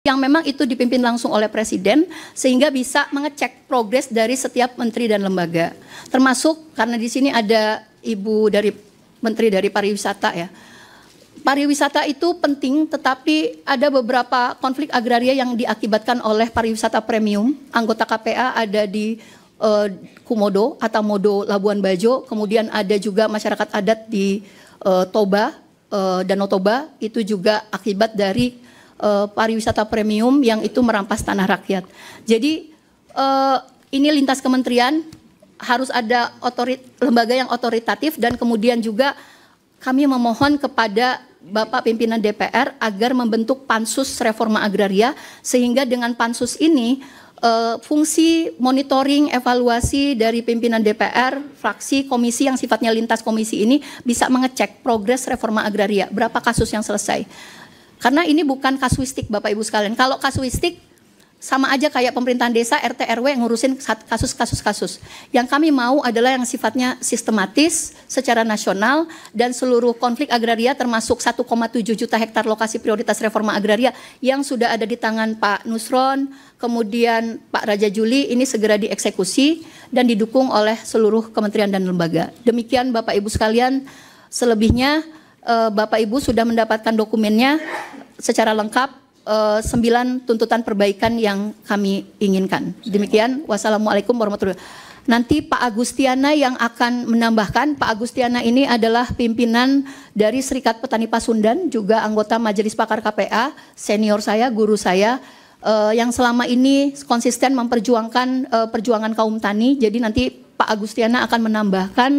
yang memang itu dipimpin langsung oleh Presiden sehingga bisa mengecek progres dari setiap menteri dan lembaga. Termasuk karena di sini ada Ibu dari Menteri dari Pariwisata ya. Pariwisata itu penting, tetapi ada beberapa konflik agraria yang diakibatkan oleh pariwisata premium. Anggota KPA ada di Kumodo, Atamodo, Labuan Bajo, kemudian ada juga masyarakat adat di Toba, Danau Toba, itu juga akibat dari pariwisata premium yang itu merampas tanah rakyat. Jadi ini lintas kementerian, harus ada lembaga yang otoritatif, dan kemudian juga kami memohon kepada Bapak Pimpinan DPR agar membentuk pansus reforma agraria, sehingga dengan pansus ini fungsi monitoring, evaluasi dari pimpinan DPR, fraksi, komisi yang sifatnya lintas komisi ini bisa mengecek progres reforma agraria, berapa kasus yang selesai. Karena ini bukan kasuistik Bapak Ibu sekalian. Kalau kasuistik sama aja kayak pemerintahan desa, RT RW ngurusin kasus-kasus. Yang kami mau adalah yang sifatnya sistematis secara nasional, dan seluruh konflik agraria termasuk 1,7 juta hektar lokasi prioritas reforma agraria yang sudah ada di tangan Pak Nusron, kemudian Pak Raja Juli, ini segera dieksekusi dan didukung oleh seluruh kementerian dan lembaga. Demikian Bapak Ibu sekalian, selebihnya Bapak Ibu sudah mendapatkan dokumennya secara lengkap, 9 tuntutan perbaikan yang kami inginkan. Demikian, wassalamualaikum warahmatullahi wabarakatuh. Nanti Pak Agustiana yang akan menambahkan. Pak Agustiana ini adalah pimpinan dari Serikat Petani Pasundan, juga anggota Majelis Pakar KPA, senior saya, guru saya, yang selama ini konsisten memperjuangkan perjuangan kaum tani. Jadi nanti Pak Agustiana akan menambahkan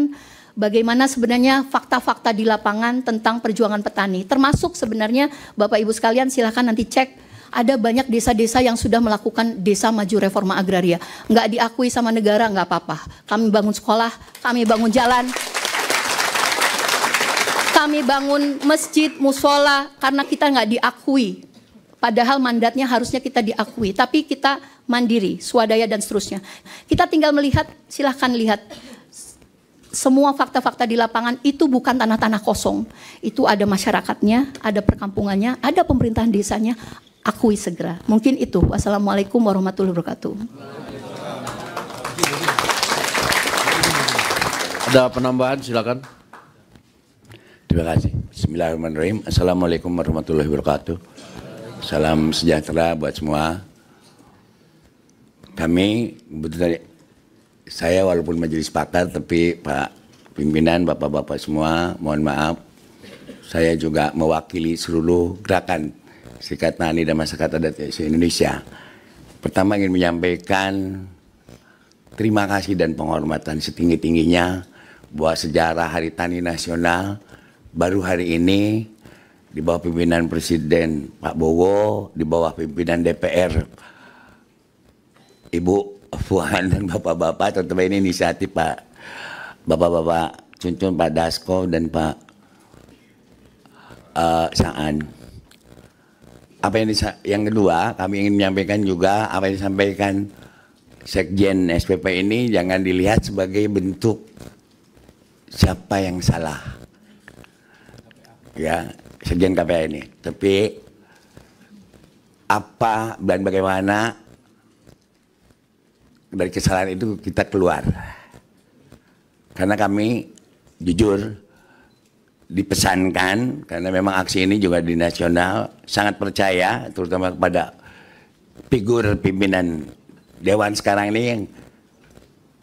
bagaimana sebenarnya fakta-fakta di lapangan tentang perjuangan petani. Termasuk sebenarnya Bapak Ibu sekalian silahkan nanti cek, ada banyak desa-desa yang sudah melakukan desa maju reforma agraria. Nggak diakui sama negara, nggak apa-apa. Kami bangun sekolah, kami bangun jalan, kami bangun masjid, musola, karena kita nggak diakui. Padahal mandatnya harusnya kita diakui, tapi kita mandiri, swadaya dan seterusnya. Kita tinggal melihat, silahkan lihat. Semua fakta-fakta di lapangan itu bukan tanah-tanah kosong. Itu ada masyarakatnya, ada perkampungannya, ada pemerintahan desanya, akui segera. Mungkin itu. Wassalamualaikum warahmatullahi wabarakatuh. Ada penambahan, silakan. Terima kasih. Bismillahirrahmanirrahim. Assalamualaikum warahmatullahi wabarakatuh. Salam sejahtera buat semua. Kami betul, saya walaupun majelis pakar, tapi Pak Pimpinan, Bapak-Bapak semua, mohon maaf, saya juga mewakili seluruh gerakan Serikat Tani dan Masyarakat Adat se-Indonesia. Pertama ingin menyampaikan terima kasih dan penghormatan setinggi-tingginya bahwa sejarah Hari Tani Nasional baru hari ini di bawah pimpinan Presiden Pak Bowo, di bawah pimpinan DPR Ibu Puan dan Bapak-Bapak, terutama ini inisiatif Pak Bapak-Bapak Cuncun, Pak Dasko dan Pak Saan. Apa yang kedua, kami ingin menyampaikan juga apa yang disampaikan Sekjen SPP ini jangan dilihat sebagai bentuk siapa yang salah, ya Sekjen KPA ini, tapi apa dan bagaimana dari kesalahan itu kita keluar. Karena kami jujur dipesankan, karena memang aksi ini juga di nasional, sangat percaya terutama kepada figur pimpinan Dewan sekarang ini yang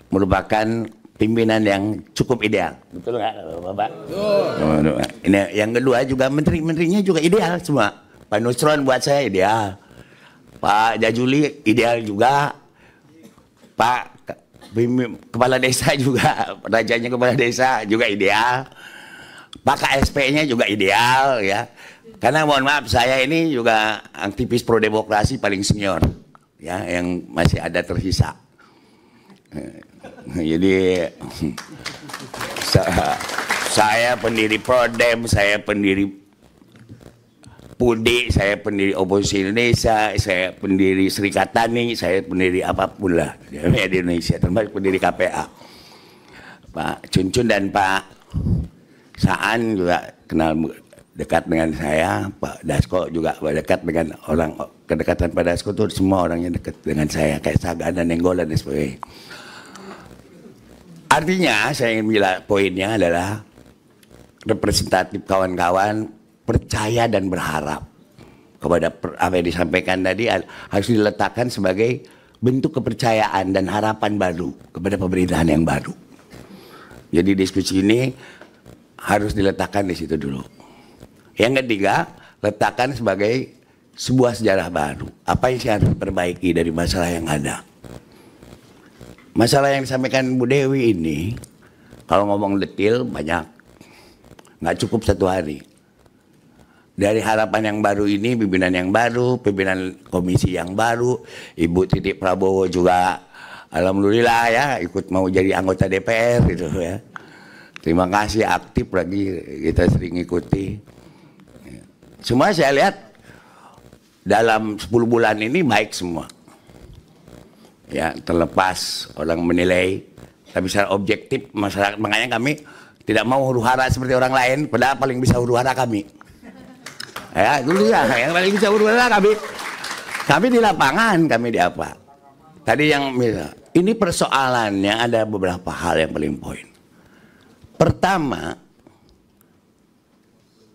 merupakan pimpinan yang cukup ideal. Betul nggak Bapak? Betul. Ini yang kedua juga menteri-menterinya juga ideal semua. Pak Nusron buat saya ideal. Pak Jajuli ideal juga. Pak Kepala Desa juga, rajanya Kepala Desa juga ideal. Pak KSP-nya juga ideal ya. Karena mohon maaf saya ini juga aktivis pro demokrasi paling senior ya, yang masih ada tersisa. Jadi saya pendiri Prodem, saya pendiri PUDI, saya pendiri Oposisi Indonesia, saya pendiri Serikat Tani, saya pendiri apapun lah di Indonesia, termasuk pendiri KPA. Pak Cuncun dan Pak Saan juga kenal dekat dengan saya, Pak Dasko juga dekat dengan orang, kedekatan Pak Dasko itu semua orangnya dekat dengan saya, kayak Sagana, Nenggolan dan sebagainya. Artinya saya ingin menjelaskan poinnya adalah representatif kawan-kawan percaya dan berharap kepada apa yang disampaikan tadi harus diletakkan sebagai bentuk kepercayaan dan harapan baru kepada pemerintahan yang baru. Jadi diskusi ini harus diletakkan di situ dulu. Yang ketiga, letakkan sebagai sebuah sejarah baru. Apa yang harus diperbaiki dari masalah yang ada? Masalah yang disampaikan Bu Dewi ini, kalau ngomong detail banyak, nggak cukup 1 hari. Dari harapan yang baru ini, pimpinan yang baru, pimpinan komisi yang baru, Ibu Titik Prabowo juga, alhamdulillah ya, ikut mau jadi anggota DPR gitu ya. Terima kasih, aktif lagi, kita sering ikuti. Semua saya lihat dalam 10 bulan ini baik semua. Ya, terlepas orang menilai, tapi secara objektif masyarakat, makanya kami tidak mau huru-hara seperti orang lain, padahal paling bisa huru-hara kami. Ya, itu dia, yang paling bisa huru-hara kami. Kami di lapangan, kami di apa. Tadi yang ini persoalannya ada beberapa hal yang paling poin. Pertama,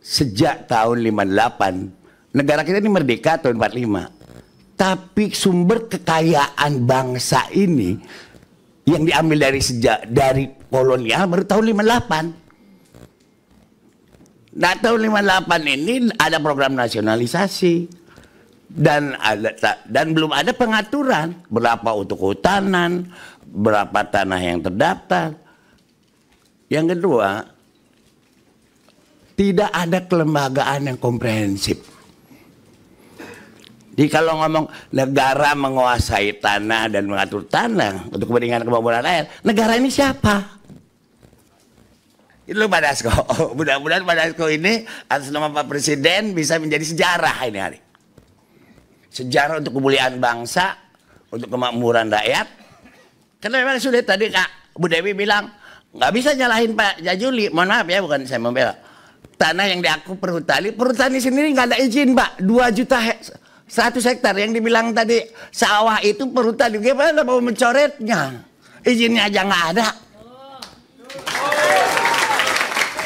sejak tahun 58, negara kita ini merdeka tahun 45. Tapi sumber kekayaan bangsa ini yang diambil dari kolonial baru tahun 58. Nah, tahun 58 ini ada program nasionalisasi dan belum ada pengaturan berapa untuk hutanan, berapa tanah yang terdaftar. Yang kedua, tidak ada kelembagaan yang komprehensif. Jadi kalau ngomong negara menguasai tanah dan mengatur tanah untuk kepentingan kemampuan rakyat, negara ini siapa? Itu Pak Dasko. Mudah-mudahan Pak Dasko ini atas nama Pak Presiden bisa menjadi sejarah ini hari. Sejarah untuk kemuliaan bangsa, untuk kemakmuran rakyat. Karena memang sudah tadi Kak Bu Dewi bilang, nggak bisa nyalahin Pak Jajuli. Mohon maaf ya, bukan saya membela. Tanah yang diaku perhutani sendiri nggak ada izin Pak. 2 juta 100 hektar yang dibilang tadi sawah itu perhutani. Gimana mau mencoretnya? Izinnya aja nggak ada.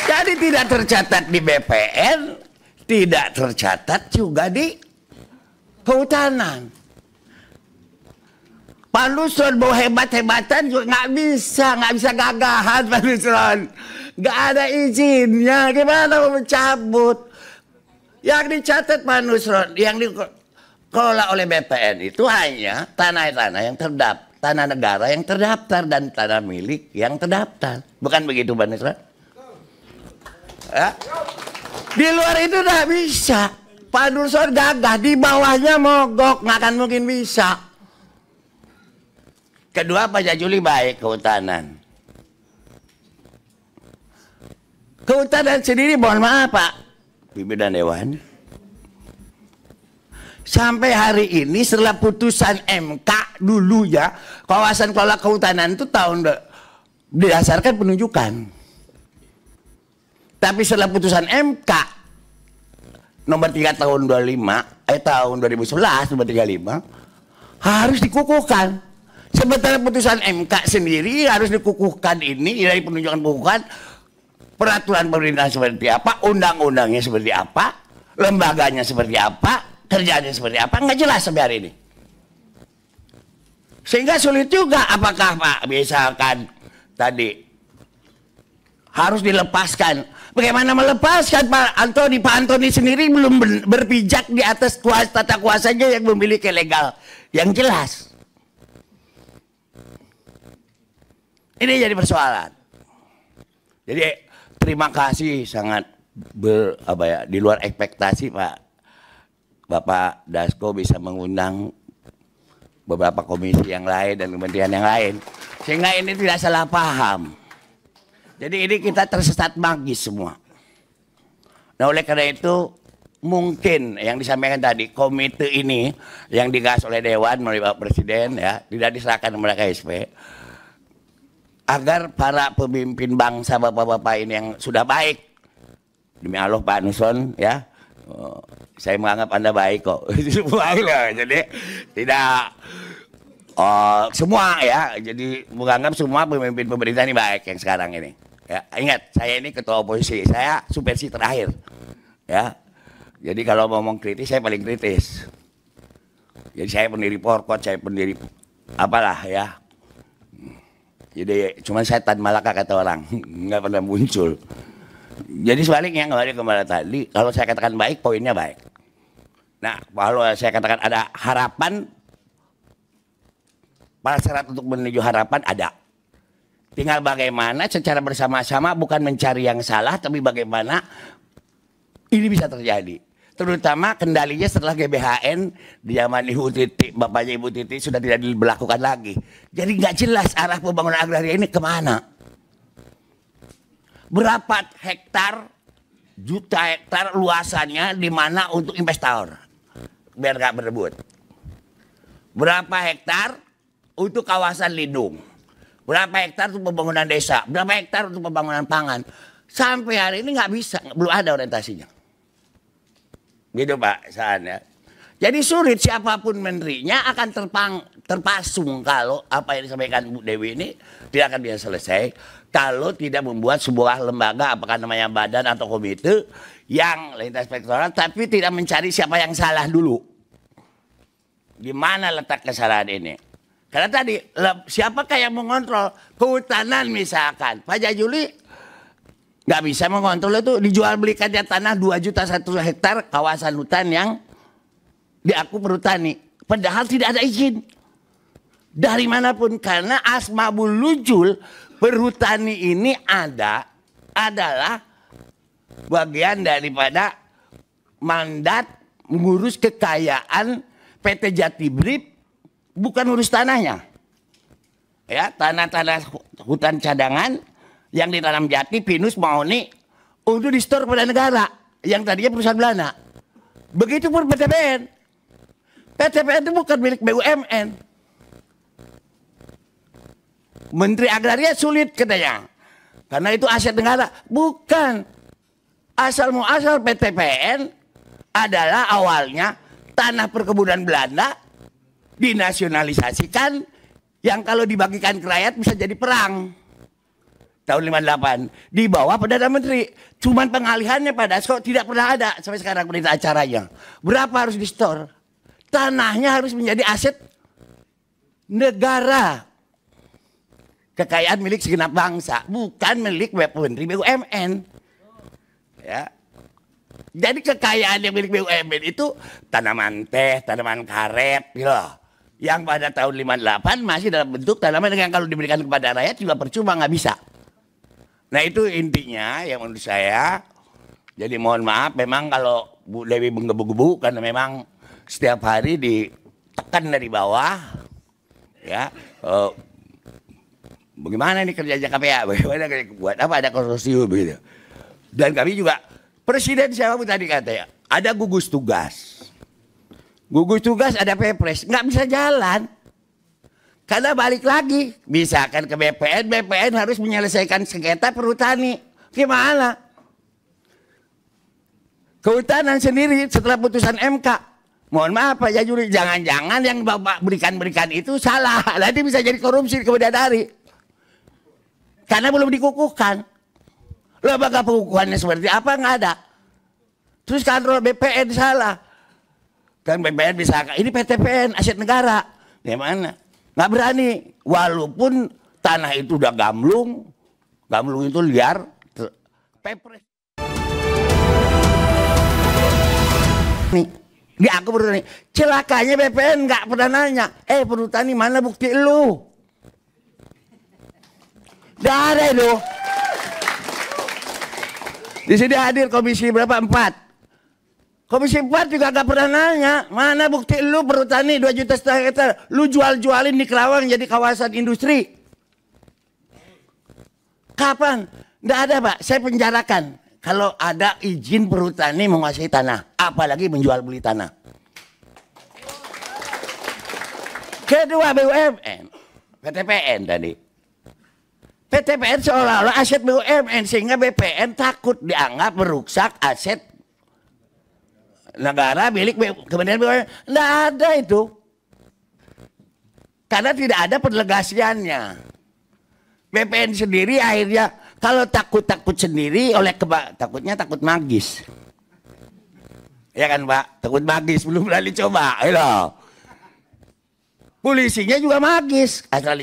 Jadi tidak tercatat di BPN, tidak tercatat juga di kehutanan. Pak Nusron mau hebat-hebatan juga nggak bisa gagahan Pak Nusron. Nggak ada izinnya, gimana mau mencabut? Yang dicatat Pak Nusron, yang dikelola oleh BPN itu hanya tanah-tanah yang terdaftar, tanah negara yang terdaftar dan tanah milik yang terdaftar. Bukan begitu Pak Nusron? Ya? Di luar itu nggak bisa. Pak Nusron gagah, di bawahnya mogok, nggak akan mungkin bisa. Kedua, Pak Jajuli baik kehutanan. Kehutanan sendiri, mohon maaf Pak pimpinan Dewan. Sampai hari ini setelah putusan MK dulu ya, kawasan kelola kehutanan itu didasarkan penunjukan. Tapi setelah putusan MK nomor 3 tahun 2011 nomor 35 harus dikukuhkan. Sementara putusan MK sendiri harus dikukuhkan ini dari penunjukan pengukuhan, peraturan pemerintah seperti apa, undang-undangnya seperti apa, lembaganya seperti apa, kerjanya seperti apa, nggak jelas sampai hari ini. Sehingga sulit juga apakah Pak misalkan tadi harus dilepaskan. Bagaimana melepaskan Pak Antoni? Pak Antoni sendiri belum berpijak di atas tata kuasanya yang memiliki legal yang jelas. Ini jadi persoalan. Jadi terima kasih sangat di luar ekspektasi Pak Bapak Dasko bisa mengundang beberapa komisi yang lain dan kementerian yang lain. Sehingga ini tidak salah paham. Jadi ini kita tersesat magis semua. Nah oleh karena itu mungkin yang disampaikan tadi komite ini yang digas oleh Dewan melalui Pak Presiden ya tidak diserahkan kepada KSP agar para pemimpin bangsa bapak-bapak ini yang sudah baik Demi Allah Pak Nusron ya, saya menganggap Anda baik kok. Jadi tidak semua ya, jadi menganggap semua pemimpin pemerintah ini baik yang sekarang ini. Ya, ingat saya ini ketua oposisi, saya subversi terakhir. Ya, jadi kalau ngomong kritis saya paling kritis. Jadi saya pendiri Forkot, saya pendiri apalah ya. Jadi cuma setan Malaka kata orang, nggak pernah muncul. Jadi sebaliknya kembali kembali tadi, kalau saya katakan baik, poinnya baik. Nah, kalau saya katakan ada harapan, syarat untuk menuju harapan ada. Tinggal bagaimana secara bersama-sama, bukan mencari yang salah, tapi bagaimana ini bisa terjadi. Terutama kendalinya setelah GBHN di zaman Ibu Titi, bapaknya Ibu Titi sudah tidak diberlakukan lagi. Jadi nggak jelas arah pembangunan agraria ini kemana. Berapa hektar, juta hektar luasannya di mana untuk investor, biar nggak berebut. Berapa hektar untuk kawasan lindung, berapa hektar untuk pembangunan desa, berapa hektar untuk pembangunan pangan. Sampai hari ini nggak bisa, belum ada orientasinya. Gitu Pak Saan ya. Jadi sulit, siapapun menterinya akan terpasung kalau apa yang disampaikan Bu Dewi ini tidak akan bisa selesai kalau tidak membuat sebuah lembaga, apakah namanya badan atau komite yang lintas sektoral, tapi tidak mencari siapa yang salah dulu. Di mana letak kesalahan ini? Karena tadi siapakah yang mengontrol kehutanan misalkan Pak Jajuli nggak bisa mengontrol itu, dijual belikannya tanah 2 juta 1 hektar kawasan hutan yang diaku perhutani, padahal tidak ada izin dari manapun, karena asmabul nuzul perhutani ini adalah bagian daripada mandat mengurus kekayaan PT Jatibrip, bukan urus tanahnya. Ya, tanah-tanah hutan cadangan yang ditanam Jati, Pinus, Mahoni untuk distor pada negara yang tadinya perusahaan Belanda. Begitupun PTPN. PTPN itu bukan milik BUMN. Menteri Agraria sulit katanya, karena itu aset negara. Bukan. Asal muasal PTPN adalah awalnya tanah perkebunan Belanda dinasionalisasikan, yang kalau dibagikan ke rakyat bisa jadi perang. Tahun 58 di bawah Perdana Menteri. Cuman pengalihannya pada Dasko tidak pernah ada sampai sekarang berita acaranya. Berapa harus di-store? Tanahnya harus menjadi aset negara. Kekayaan milik segenap bangsa, bukan milik Menteri BUMN. Ya. Jadi kekayaan yang milik BUMN itu tanaman teh, tanaman karet, gitu. Yang pada tahun 58 masih dalam bentuk tanaman yang kalau diberikan kepada rakyat juga percuma, nggak bisa. Nah itu intinya yang menurut saya. Jadi mohon maaf memang kalau Bu Dewi menggebu-gebu karena memang setiap hari ditekan dari bawah. Ya, bagaimana ini kerjanya KPA? Bagaimana buat apa ada konsorsium begitu? Dan kami juga Presiden siapa tadi katanya ada gugus tugas. Gugus tugas ada Perpres, nggak bisa jalan. Karena balik lagi, misalkan ke BPN, BPN harus menyelesaikan sengketa perhutani. Gimana? Kehutanan sendiri setelah putusan MK. Mohon maaf Pak Jajuli, jangan-jangan yang Bapak berikan itu salah. Nanti bisa jadi korupsi kemudian hari. Karena belum dikukuhkan. Lembaga pengukuhannya seperti apa? Nggak ada. Terus kontrol BPN salah. Dan BPN bisa, ini PTPN, aset negara. Gimana? Nggak berani, walaupun tanah itu udah gamblung itu liar, Perpres. Nih, aku bertanya, celakanya BPN nggak pernah nanya, perhutani mana bukti lu? Nggak ada itu. Di sini hadir komisi berapa? 4. Komisi 4 juga gak pernah nanya, mana bukti lu perhutani 2,5 juta hektar, lu jual-jualin di Kerawang jadi kawasan industri. Kapan? Nggak ada Pak, saya penjarakan kalau ada izin perhutani menguasai tanah, apalagi menjual beli tanah. Kedua BUMN, PTPN tadi. PTPN seolah-olah aset BUMN sehingga BPN takut dianggap merusak aset negara milik Kementerian BUMN. Nggak ada itu. Karena tidak ada penlegasiannya. BPN sendiri akhirnya kalau takut-takut sendiri oleh takutnya takut magis. Ya kan Pak, takut magis, belum berani coba. Ayo. Polisinya juga magis. Asal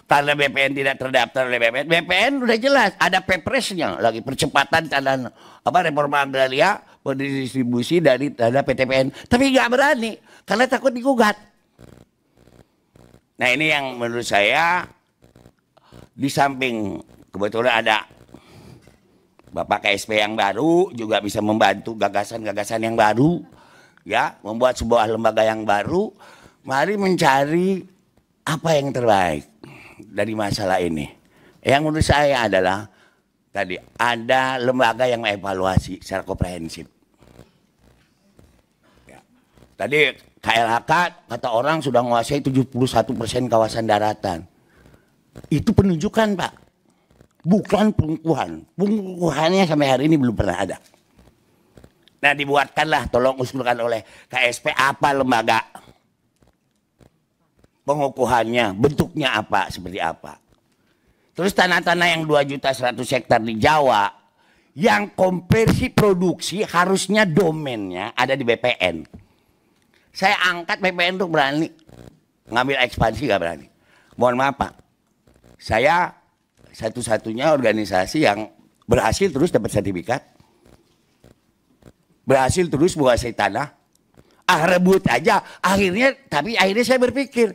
karena BPN tidak terdaftar oleh BPN. BPN udah jelas, ada pepresnya lagi percepatan tanah reforma agraria, pendistribusi dari dana PTPN. Tapi nggak berani karena takut digugat. Nah ini yang menurut saya di samping kebetulan ada Bapak KSP yang baru juga bisa membantu gagasan-gagasan yang baru, ya, membuat sebuah lembaga yang baru. Mari mencari apa yang terbaik dari masalah ini. Yang menurut saya adalah tadi ada lembaga yang mengevaluasi secara komprehensif. Ya. Tadi KLHK kata orang sudah menguasai 71% kawasan daratan. Itu penunjukan Pak, bukan pengukuhan. Pengukuhannya sampai hari ini belum pernah ada. Nah dibuatkanlah, tolong usulkan oleh KSP apa lembaga pengukuhannya, bentuknya apa, seperti apa. Terus tanah-tanah yang 2.100.000 hektar di Jawa yang konversi produksi harusnya domainnya ada di BPN. Saya angkat BPN untuk berani ngambil ekspansi, gak berani. Mohon maaf Pak, saya satu-satunya organisasi yang berhasil terus dapat sertifikat, berhasil terus menguasai tanah. Rebut aja, tapi akhirnya saya berpikir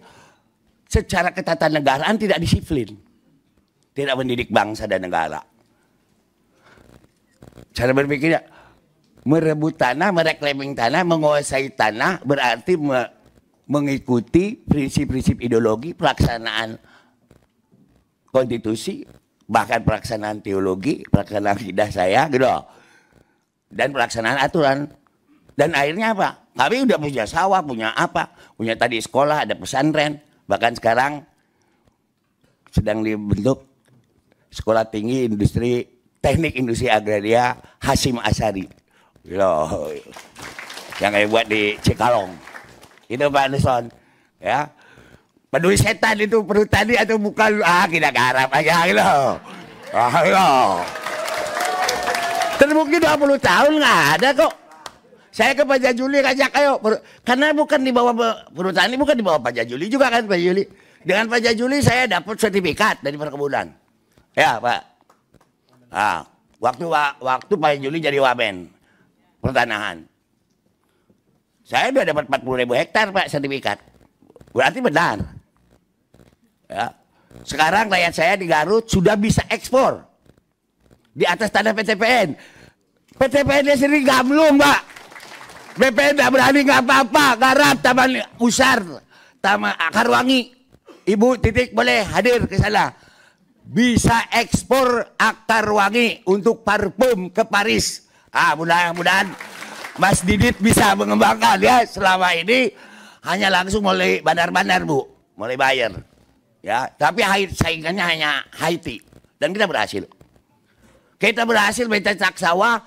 secara ketatanegaraan tidak disiplin, tidak mendidik bangsa dan negara. Cara berpikirnya merebut tanah, mereclaiming tanah, menguasai tanah berarti mengikuti prinsip-prinsip ideologi, pelaksanaan konstitusi, bahkan pelaksanaan teologi, pelaksanaan akidah saya gitu. Dan pelaksanaan aturan. Dan akhirnya apa? Kami udah punya sawah, punya apa? Punya tadi sekolah, ada pesantren. Bahkan sekarang sedang dibentuk Sekolah Tinggi Industri Teknik Industri Agraria Hasyim Asyari. Loh, yang saya buat di Cikalong. Itu Pak Anderson. Ya. Peduli setan itu perhutani atau bukan? Kita garap aja gitu. Terbukti 20 tahun nggak ada kok. Saya ke Pak Jajuli ngajak ayo, karena bukan di bawah perhutani, bukan di bawah Pak Jajuli juga kan Pak Jajuli. Dengan Pak Jajuli saya dapat sertifikat dari perkebunan. Ya Pak. Nah, waktu Pak Jajuli jadi wamen pertanahan. Saya udah dapat 40.000 hektar Pak sertifikat. Berarti benar. Ya. Sekarang rakyat saya di Garut sudah bisa ekspor di atas tanah PTPN. PTPN-nya sendiri gamlung Pak. BPN tidak berani nggak apa-apa, garap Taman Usar, Taman Akarwangi. Ibu Titik boleh hadir ke sana. Bisa ekspor Akarwangi untuk parfum ke Paris. Mudah-mudahan Mas Didit bisa mengembangkan ya. Selama ini hanya langsung mulai bandar-bandar Bu, mulai bayar. Ya, tapi saingannya hanya Haiti dan kita berhasil. Kita berhasil mencetak sawah.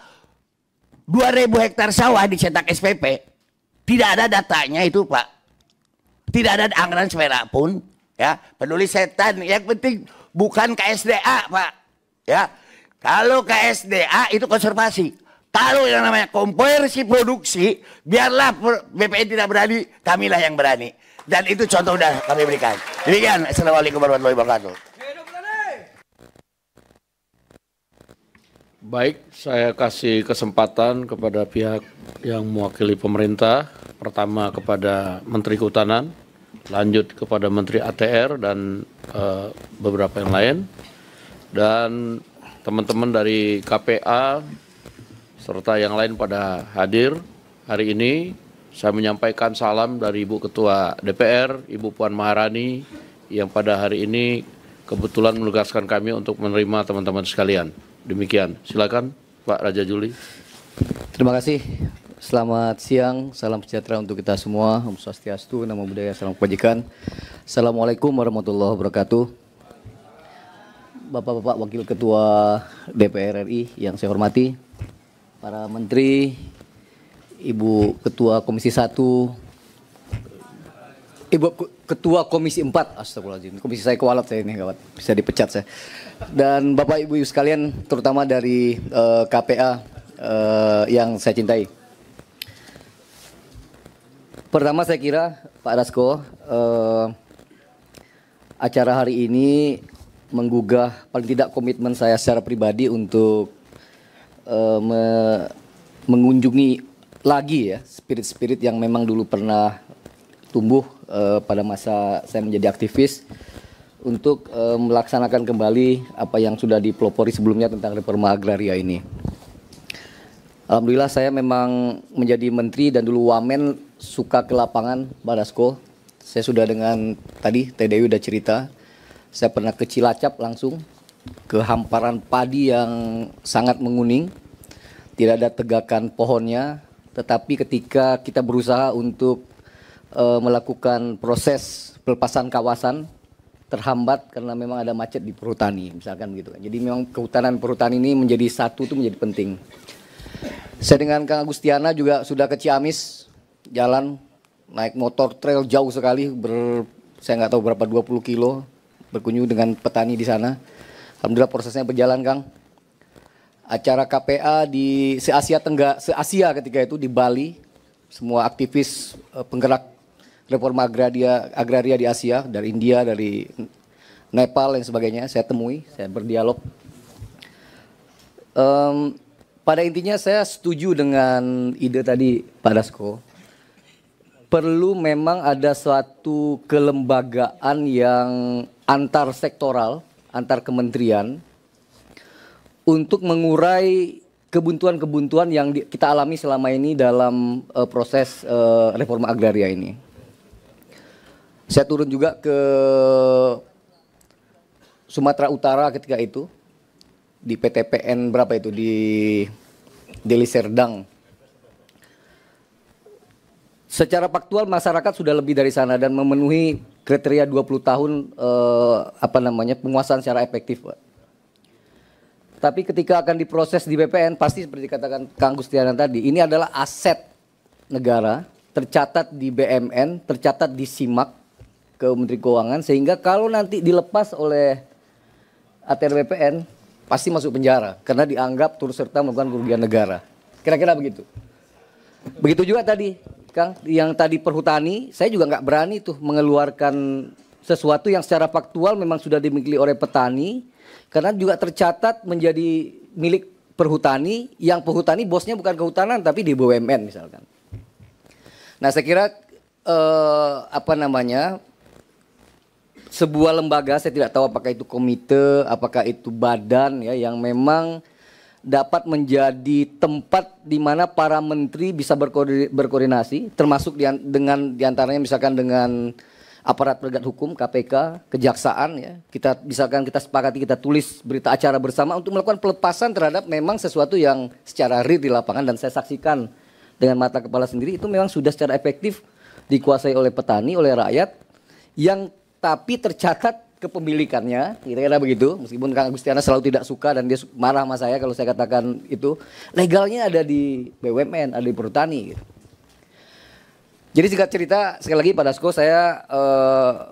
2.000 hektar sawah dicetak SPP, tidak ada datanya itu Pak, tidak ada anggaran seperak pun, ya. Peduli setan, yang penting bukan KSDA Pak, ya. Kalau KSDA itu konservasi, kalau yang namanya konversi produksi, biarlah BPN tidak berani, kamilah yang berani, dan itu contoh udah kami berikan. Demikian, assalamualaikum warahmatullahi wabarakatuh. Baik, saya kasih kesempatan kepada pihak yang mewakili pemerintah. Pertama kepada Menteri Kehutanan, lanjut kepada Menteri ATR dan beberapa yang lain. Dan teman-teman dari KPA serta yang lain pada hadir hari ini. Saya menyampaikan salam dari Ibu Ketua DPR, Ibu Puan Maharani, yang pada hari ini kebetulan menugaskan kami untuk menerima teman-teman sekalian. Demikian, silakan Pak Raja Juli. Terima kasih. Selamat siang, salam sejahtera untuk kita semua. Om Swastiastu, Namo Buddhaya, salam kebajikan. Assalamualaikum warahmatullahi wabarakatuh. Bapak-bapak Wakil Ketua DPR RI yang saya hormati, para Menteri, Ibu Ketua Komisi 1, Ibu Ketua Komisi 4, astagfirullahaladzim, komisi saya kewalat saya ini, gawat, bisa dipecat saya. Dan Bapak Ibu sekalian, terutama dari KPA yang saya cintai. Pertama saya kira Pak Dasko, acara hari ini menggugah paling tidak komitmen saya secara pribadi untuk mengunjungi lagi ya spirit-spirit yang memang dulu pernah tumbuh pada masa saya menjadi aktivis untuk melaksanakan kembali apa yang sudah dipelopori sebelumnya tentang reforma agraria ini. Alhamdulillah saya memang menjadi menteri dan dulu wamen suka ke lapangan, Pak Dasko. Saya sudah dengan tadi Teh Dewi udah cerita, saya pernah ke Cilacap langsung, ke hamparan padi yang sangat menguning, tidak ada tegakan pohonnya, tetapi ketika kita berusaha untuk melakukan proses pelepasan kawasan, terhambat karena memang ada macet di perhutani, misalkan begitu. Jadi memang kehutanan perhutani ini menjadi satu itu menjadi penting. Saya dengan Kang Agustiana juga sudah ke Ciamis, jalan naik motor trail jauh sekali, saya nggak tahu berapa 20 kilo, berkunjung dengan petani di sana. Alhamdulillah prosesnya berjalan, Kang. Acara KPA di se-Asia Tenggara, se-Asia ketika itu di Bali, semua aktivis penggerak reforma agraria di Asia, dari India, dari Nepal dan sebagainya, saya temui, saya berdialog. Pada intinya saya setuju dengan ide tadi Pak Dasko. Perlu memang ada suatu kelembagaan yang antar sektoral, antar kementerian untuk mengurai kebuntuan-kebuntuan yang kita alami selama ini dalam proses reforma agraria ini. Saya turun juga ke Sumatera Utara ketika itu, di PTPN berapa itu, di Deli Serdang. Secara faktual masyarakat sudah lebih dari sana dan memenuhi kriteria 20 tahun penguasaan secara efektif, Pak. Tapi ketika akan diproses di BPN, pasti seperti katakan Kang Gustiana tadi, ini adalah aset negara, tercatat di BMN, tercatat di SIMAK ke Menteri Keuangan, sehingga kalau nanti dilepas oleh ATR BPN, pasti masuk penjara karena dianggap turut serta melakukan kerugian negara. Kira-kira begitu. Begitu juga tadi, Kang, yang tadi perhutani, saya juga nggak berani tuh mengeluarkan sesuatu yang secara faktual memang sudah dimiliki oleh petani, karena juga tercatat menjadi milik perhutani, yang perhutani bosnya bukan kehutanan tapi di BUMN misalkan. Nah saya kira sebuah lembaga, saya tidak tahu apakah itu komite, apakah itu badan ya, yang memang dapat menjadi tempat di mana para menteri bisa berkoordinasi, termasuk dengan diantaranya misalkan dengan aparat penegak hukum, KPK, kejaksaan ya. Kita sepakati kita tulis berita acara bersama untuk melakukan pelepasan terhadap memang sesuatu yang secara real di lapangan, dan saya saksikan dengan mata kepala sendiri itu memang sudah secara efektif dikuasai oleh petani, oleh rakyat, yang tapi tercatat kepemilikannya, kira-kira begitu. Meskipun Kang Agustiana selalu tidak suka dan dia marah sama saya kalau saya katakan itu, legalnya ada di BUMN, ada di perhutani. Gitu. Jadi singkat cerita, sekali lagi Pak Dasko, saya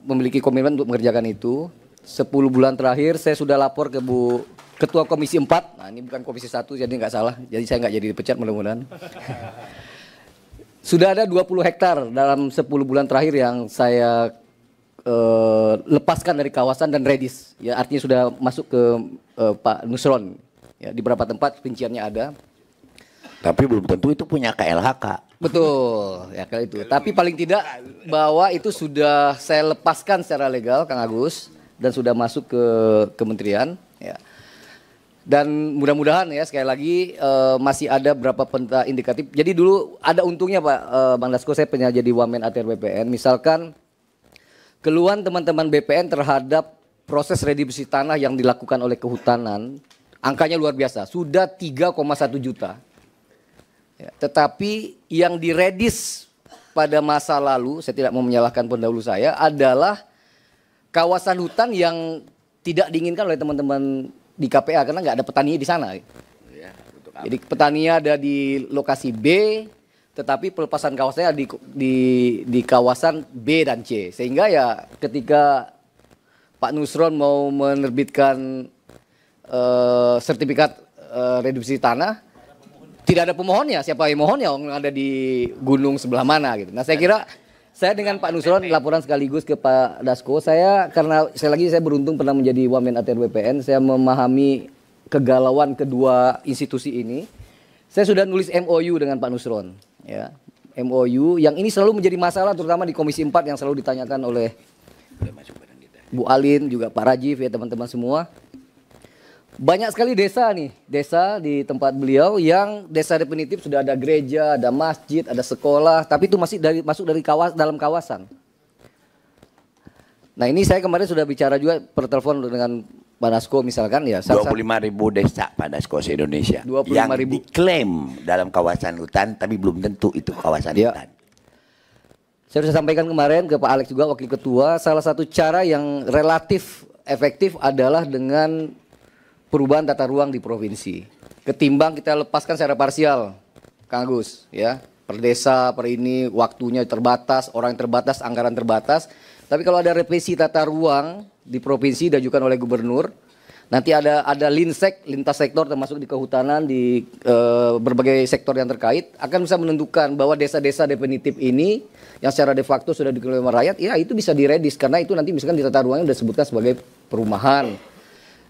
memiliki komitmen untuk mengerjakan itu. 10 bulan terakhir saya sudah lapor ke Bu Ketua Komisi 4, nah ini bukan Komisi 1 jadi nggak salah, jadi saya nggak jadi dipecat mudah-mudahan. Sudah ada 20 hektar dalam 10 bulan terakhir yang saya lepaskan dari kawasan dan redis, ya artinya sudah masuk ke Pak Nusron, ya di beberapa tempat rinciannya ada. Tapi belum tentu itu punya KLHK. Betul, ya kalau itu. Tapi paling tidak bahwa itu sudah saya lepaskan secara legal, Kang Agus, dan sudah masuk ke kementerian, ya. Dan mudah-mudahan ya sekali lagi masih ada beberapa peta indikatif. Jadi dulu ada untungnya Pak Bang Dasko, saya pernah jadi wamen ATR BPN, misalkan keluhan teman-teman BPN terhadap proses redistribusi tanah yang dilakukan oleh kehutanan, angkanya luar biasa, sudah 3,1 juta. Ya, tetapi yang diredis pada masa lalu, saya tidak mau menyalahkan pendahulu saya, adalah kawasan hutan yang tidak diinginkan oleh teman-teman di KPA karena nggak ada petani di sana. Jadi petaninya ada di lokasi B, tetapi pelepasan kawasannya di kawasan B dan C. Sehingga ya ketika Pak Nusron mau menerbitkan sertifikat reduksi tanah, tidak ada pemohonnya. Siapa yang mohonnya? Yang ada di gunung sebelah mana gitu. Nah saya kira saya dengan Pak Nusron laporan sekaligus ke Pak Dasko. Karena saya beruntung pernah menjadi Wamen ATR BPN. Saya memahami kegalauan kedua institusi ini. Saya sudah nulis MOU dengan Pak Nusron. Ya, MOU yang ini selalu menjadi masalah terutama di Komisi 4 yang selalu ditanyakan oleh Bu Alin, juga Pak Rajif ya teman-teman semua. Banyak sekali desa di tempat beliau yang desa definitif sudah ada gereja, ada masjid, ada sekolah, tapi itu masih masuk dari dalam kawasan. Nah ini saya kemarin sudah bicara juga per telepon dengan Pak Dasko misalkan ya. 25.000 desa Pak Dasko se-Indonesia yang diklaim dalam kawasan hutan, tapi belum tentu itu kawasan hutan. Saya sudah sampaikan kemarin ke Pak Alex juga Wakil Ketua, salah satu cara yang relatif efektif adalah dengan perubahan tata ruang di provinsi. Ketimbang kita lepaskan secara parsial, Kang Agus, ya. Per desa, per ini, waktunya terbatas, orang terbatas, anggaran terbatas. Tapi kalau ada revisi tata ruang di provinsi diajukan oleh gubernur, nanti ada linsek, lintas sektor termasuk di kehutanan, di berbagai sektor yang terkait, akan bisa menentukan bahwa desa-desa definitif ini yang secara de facto sudah dikelola oleh rakyat, ya itu bisa diredis karena itu nanti misalkan di tata ruangnya sudah disebutkan sebagai perumahan,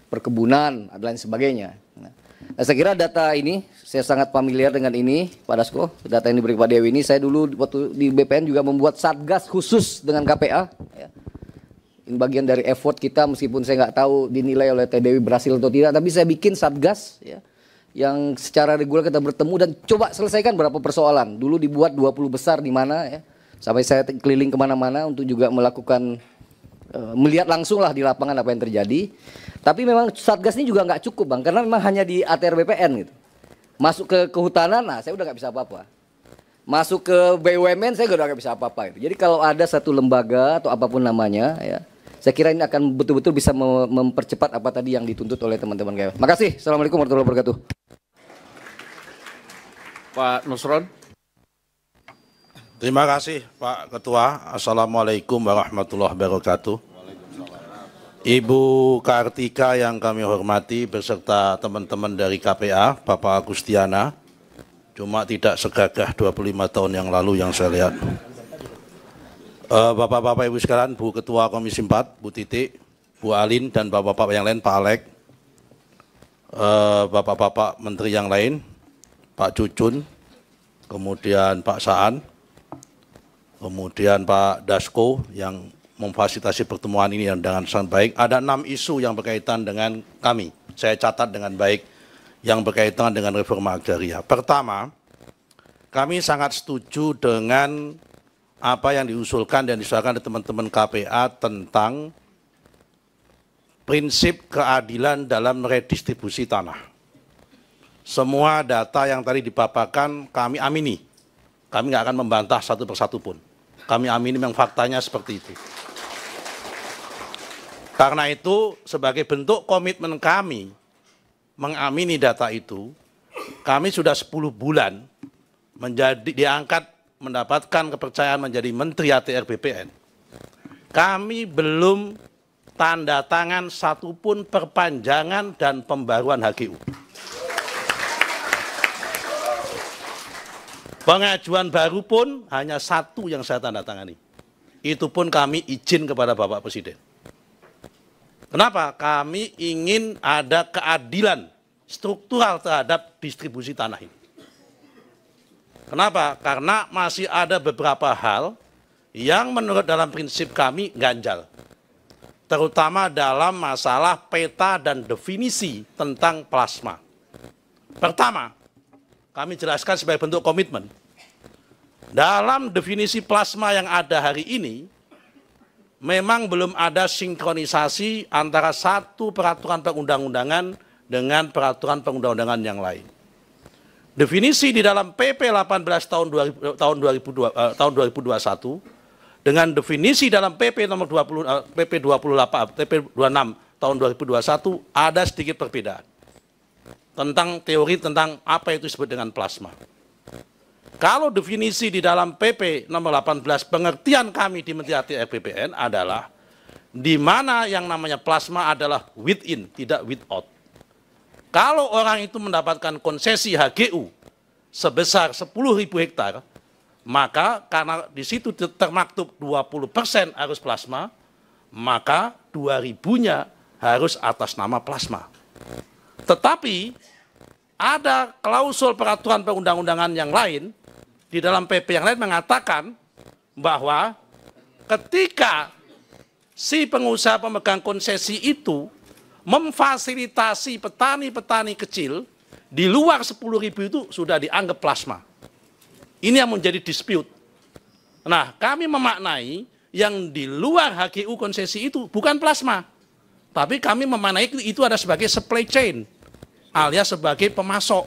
perkebunan, dan lain sebagainya. Nah, saya kira data ini, saya sangat familiar dengan ini, Pak Dasko, data yang diberi Pak Dewi ini, saya dulu waktu di BPN juga membuat satgas khusus dengan KPA. Ya. Ini bagian dari effort kita, meskipun saya nggak tahu dinilai oleh Teh Dewi berhasil atau tidak, tapi saya bikin satgas, ya, yang secara reguler kita bertemu dan coba selesaikan beberapa persoalan. Dulu dibuat 20 besar di mana, ya, sampai saya keliling kemana-mana untuk juga melakukan melihat langsung lah di lapangan apa yang terjadi. Tapi memang satgas ini juga nggak cukup Bang, karena memang hanya di ATR BPN gitu. Masuk ke kehutanan, nah saya udah nggak bisa apa-apa. Masuk ke BUMN saya udah nggak bisa apa-apa. Gitu. Jadi kalau ada satu lembaga atau apapun namanya, ya, saya kira ini akan betul-betul bisa mempercepat apa tadi yang dituntut oleh teman-teman KPA. Makasih. Assalamualaikum warahmatullahi wabarakatuh. Pak Nusron. Terima kasih Pak Ketua. Assalamualaikum warahmatullahi wabarakatuh. Ibu Kartika yang kami hormati beserta teman-teman dari KPA, Bapak Agustiana, cuma tidak segagah 25 tahun yang lalu yang saya lihat. Bapak-bapak Ibu sekalian, Bu Ketua Komisi 4, Bu Titik, Bu Alin, dan Bapak-bapak yang lain, Pak Alek, Bapak-bapak Menteri yang lain, Pak Cucun, kemudian Pak Saan, kemudian Pak Dasko yang memfasilitasi pertemuan ini dengan sangat baik. Ada 6 isu yang berkaitan dengan kami. Saya catat dengan baik yang berkaitan dengan reforma agraria. Pertama, kami sangat setuju dengan apa yang diusulkan dan disuarakan oleh teman-teman KPA tentang prinsip keadilan dalam redistribusi tanah. Semua data yang tadi dipaparkan kami amini. Kami nggak akan membantah satu persatu pun. Kami amini memang faktanya seperti itu. Karena itu sebagai bentuk komitmen kami mengamini data itu, kami sudah 10 bulan diangkat mendapatkan kepercayaan menjadi Menteri ATR BPN. Kami belum tanda tangan satupun perpanjangan dan pembaruan HGU. Pengajuan baru pun hanya 1 yang saya tanda tangani. Itu pun kami izin kepada Bapak Presiden. Kenapa? Kami ingin ada keadilan struktural terhadap distribusi tanah ini. Kenapa? Karena masih ada beberapa hal yang menurut dalam prinsip kami ganjal. Terutama dalam masalah peta dan definisi tentang plasma. Pertama, kami jelaskan sebagai bentuk komitmen. Dalam definisi plasma yang ada hari ini, memang belum ada sinkronisasi antara satu peraturan perundang-undangan dengan peraturan perundang-undangan yang lain. Definisi di dalam PP 18 tahun 2021 dengan definisi dalam PP nomor 20 PP 26 tahun 2021 ada sedikit perbedaan tentang teori tentang apa itu disebut dengan plasma. Kalau definisi di dalam PP nomor 18 pengertian kami di Menteri ATR BPN adalah di mana yang namanya plasma adalah within, tidak without. Kalau orang itu mendapatkan konsesi HGU sebesar 10.000 hektar, maka karena di situ termaktub 20% harus plasma, maka 2.000-nya harus atas nama plasma. Tetapi ada klausul peraturan perundang-undangan yang lain di dalam PP yang lain mengatakan bahwa ketika si pengusaha pemegang konsesi itu memfasilitasi petani-petani kecil di luar 10.000 itu sudah dianggap plasma. Ini yang menjadi dispute. Nah, kami memaknai yang di luar HGU konsesi itu bukan plasma, tapi kami memaknai itu ada sebagai supply chain alias sebagai pemasok.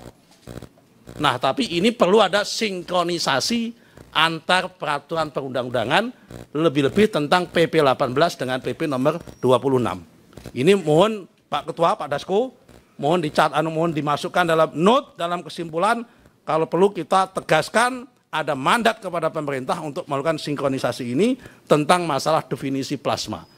Nah, tapi ini perlu ada sinkronisasi antar peraturan perundang-undangan, lebih-lebih tentang PP 18 dengan PP nomor 26. Ini mohon Pak Ketua, Pak Dasko, mohon mohon dimasukkan dalam note, dalam kesimpulan, kalau perlu kita tegaskan ada mandat kepada pemerintah untuk melakukan sinkronisasi ini tentang masalah definisi plasma.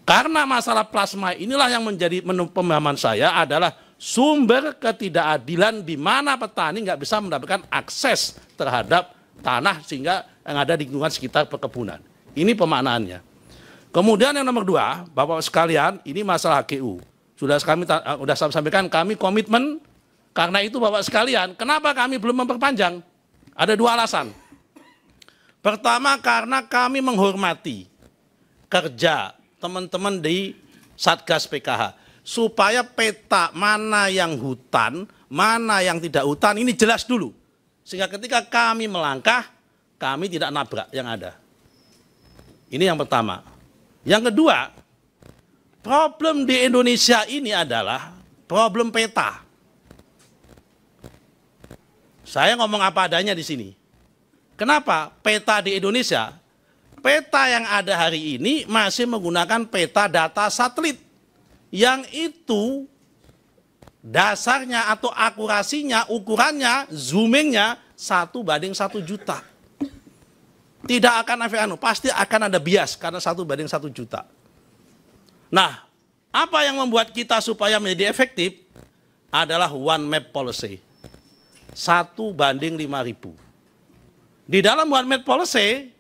Karena masalah plasma inilah yang menjadi pemahaman saya adalah sumber ketidakadilan di mana petani nggak bisa mendapatkan akses terhadap tanah sehingga yang ada di lingkungan sekitar perkebunan. Ini pemaknaannya. Kemudian yang nomor 2, Bapak sekalian, ini masalah HGU. Sudah saya sampaikan kami komitmen, karena itu Bapak sekalian, kenapa kami belum memperpanjang? Ada 2 alasan. Pertama, karena kami menghormati kerja teman-teman di Satgas PKH. Supaya peta mana yang hutan, mana yang tidak hutan, ini jelas dulu. Sehingga ketika kami melangkah, kami tidak nabrak yang ada. Ini yang pertama. Yang kedua, problem di Indonesia ini adalah problem peta. Saya ngomong apa adanya di sini. Kenapa? Peta di Indonesia, peta yang ada hari ini masih menggunakan peta data satelit. Yang itu dasarnya atau akurasinya, ukurannya, zoomingnya 1:1 juta. Tidak akan pasti akan ada bias karena 1:1 juta. Nah, apa yang membuat kita supaya menjadi efektif adalah one map policy. 1:5.000. Di dalam one map policy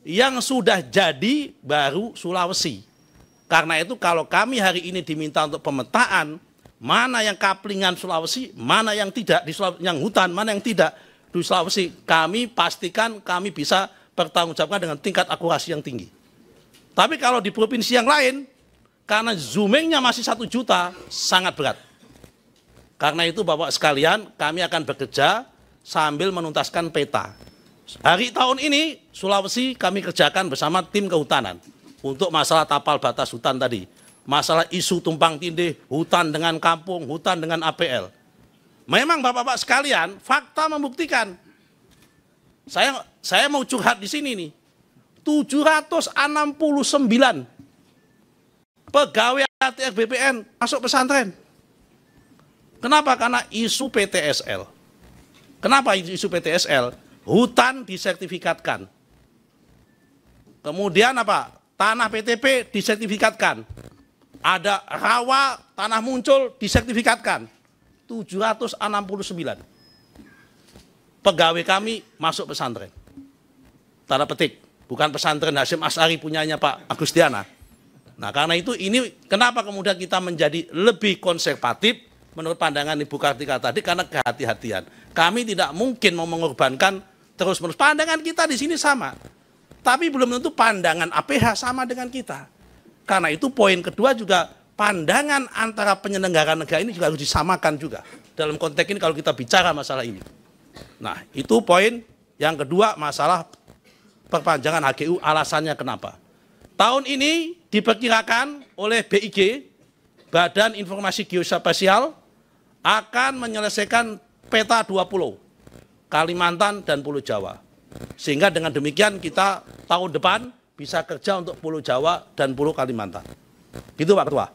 yang sudah jadi baru Sulawesi. Karena itu kalau kami hari ini diminta untuk pemetaan, mana yang kaplingan Sulawesi, mana yang tidak, di Sulawesi, yang hutan, mana yang tidak di Sulawesi, kami pastikan kami bisa pertanggungjawabkan dengan tingkat akurasi yang tinggi. Tapi kalau di provinsi yang lain, karena zoomingnya masih 1 juta, sangat berat. Karena itu Bapak sekalian, kami akan bekerja sambil menuntaskan peta. Hari tahun ini, Sulawesi kami kerjakan bersama tim kehutanan. Untuk masalah tapal batas hutan tadi, masalah isu tumpang tindih, hutan dengan kampung, hutan dengan APL. Memang Bapak-bapak sekalian, fakta membuktikan. Saya mau curhat di sini nih. 769 pegawai ATR BPN masuk pesantren. Kenapa? Karena isu PTSL. Kenapa isu PTSL? Hutan disertifikatkan. Kemudian apa? Tanah PTP disertifikatkan. Ada rawa, tanah muncul disertifikatkan. 769. Pegawai kami masuk pesantren. Tanda petik, bukan pesantren Hasyim Asy'ari punyanya Pak Agustiana. Nah, karena itu ini kenapa kemudian kita menjadi lebih konservatif menurut pandangan Ibu Kartika tadi, karena kehati-hatian. Kami tidak mungkin mau mengorbankan terus-menerus. Pandangan kita di sini sama. Tapi belum tentu pandangan APH sama dengan kita. Karena itu poin kedua juga pandangan antara penyelenggara negara ini juga harus disamakan juga. Dalam konteks ini kalau kita bicara masalah ini. Nah, itu poin yang kedua, masalah perpanjangan HGU, alasannya kenapa. Tahun ini diperkirakan oleh BIG, Badan Informasi Geospasial, akan menyelesaikan peta 2 pulau, Kalimantan dan Pulau Jawa. Sehingga dengan demikian kita tahun depan bisa kerja untuk Pulau Jawa dan Pulau Kalimantan. Gitu Pak Ketua.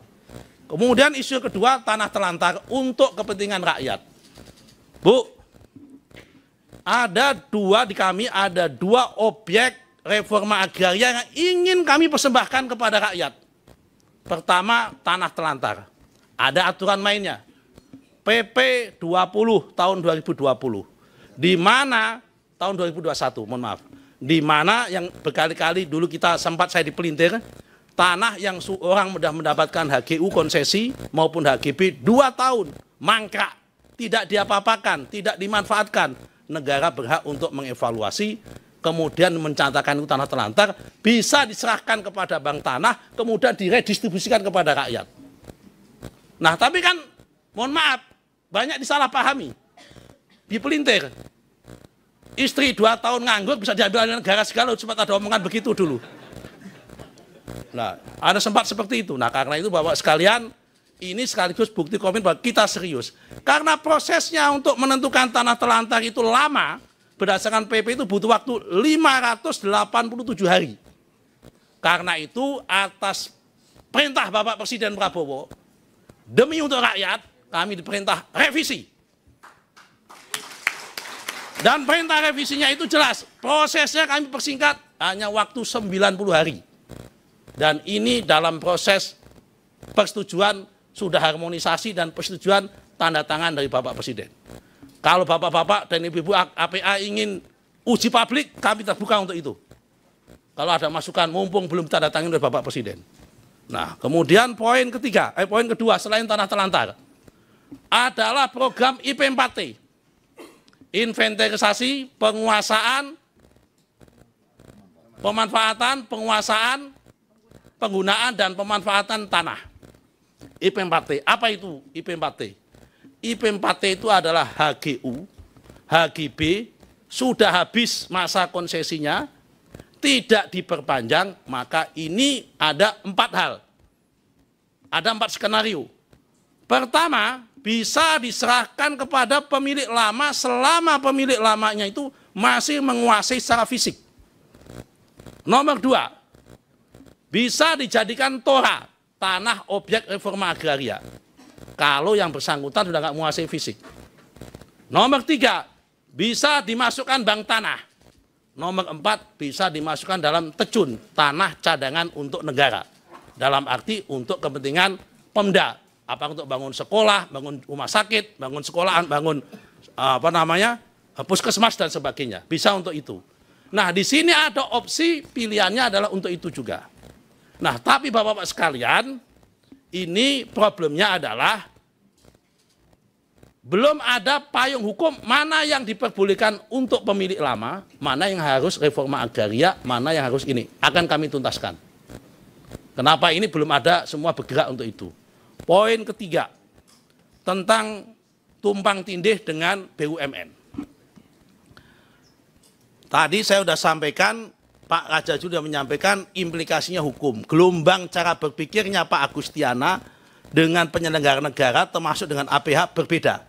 Kemudian isu kedua, tanah terlantar untuk kepentingan rakyat. Bu, ada dua objek reforma agraria yang ingin kami persembahkan kepada rakyat. Pertama, tanah terlantar. Ada aturan mainnya. PP 20 tahun 2020. Di mana tahun 2021, mohon maaf. Di mana yang berkali-kali dulu saya dipelintir, tanah yang orang sudah mendapatkan HGU konsesi maupun HGB 2 tahun, mangkrak, tidak diapa-apakan, tidak dimanfaatkan. Negara berhak untuk mengevaluasi, kemudian mencatatkan itu tanah terlantar, bisa diserahkan kepada bank tanah, kemudian diredistribusikan kepada rakyat. Nah, tapi kan, mohon maaf, banyak disalahpahami, dipelintir. Istri 2 tahun nganggur bisa diambil oleh negara segala, sempat ada omongan begitu dulu. Nah, ada sempat seperti itu. Nah, karena itu Bapak sekalian, ini sekaligus bukti komitmen bahwa kita serius. Karena prosesnya untuk menentukan tanah terlantar itu lama, berdasarkan PP itu butuh waktu 587 hari. Karena itu atas perintah Bapak Presiden Prabowo, demi untuk rakyat, kami diperintah revisi. Dan perintah revisinya itu jelas, prosesnya kami persingkat hanya waktu 90 hari. Dan ini dalam proses persetujuan sudah harmonisasi dan persetujuan tanda tangan dari Bapak Presiden. Kalau Bapak-Bapak dan Ibu-Ibu APA ingin uji publik, kami terbuka untuk itu. Kalau ada masukan, mumpung belum tanda tangan dari Bapak Presiden. Nah, kemudian poin kedua selain tanah terlantar adalah program IP4T. Inventarisasi, penguasaan, pemanfaatan, penguasaan, penggunaan dan pemanfaatan tanah. IP4T. Apa itu IP4T? IP4T itu adalah HGU, HGB, sudah habis masa konsesinya, tidak diperpanjang, maka ini ada 4 hal. Ada 4 skenario. Pertama, bisa diserahkan kepada pemilik lama selama pemilik lamanya itu masih menguasai secara fisik. Nomor 2, bisa dijadikan TORA, tanah objek reforma agraria. Kalau yang bersangkutan sudah nggak menguasai fisik. Nomor 3, bisa dimasukkan bank tanah. Nomor 4, bisa dimasukkan dalam tejun, tanah cadangan untuk negara. Dalam arti untuk kepentingan Pemda. Apa untuk bangun sekolah, bangun rumah sakit, bangun sekolahan, bangun puskesmas dan sebagainya. Bisa untuk itu. Nah, di sini ada opsi pilihannya adalah untuk itu juga. Nah, tapi Bapak-Bapak sekalian, ini problemnya adalah belum ada payung hukum mana yang diperbolehkan untuk pemilik lama, mana yang harus reforma agraria, mana yang harus ini. Akan kami tuntaskan. Kenapa ini belum ada semua bergerak untuk itu. Poin ketiga, tentang tumpang tindih dengan BUMN. Tadi saya sudah sampaikan, Pak Raja sudah menyampaikan implikasinya hukum. Gelombang cara berpikirnya Pak Agustiana dengan penyelenggara negara termasuk dengan APH berbeda.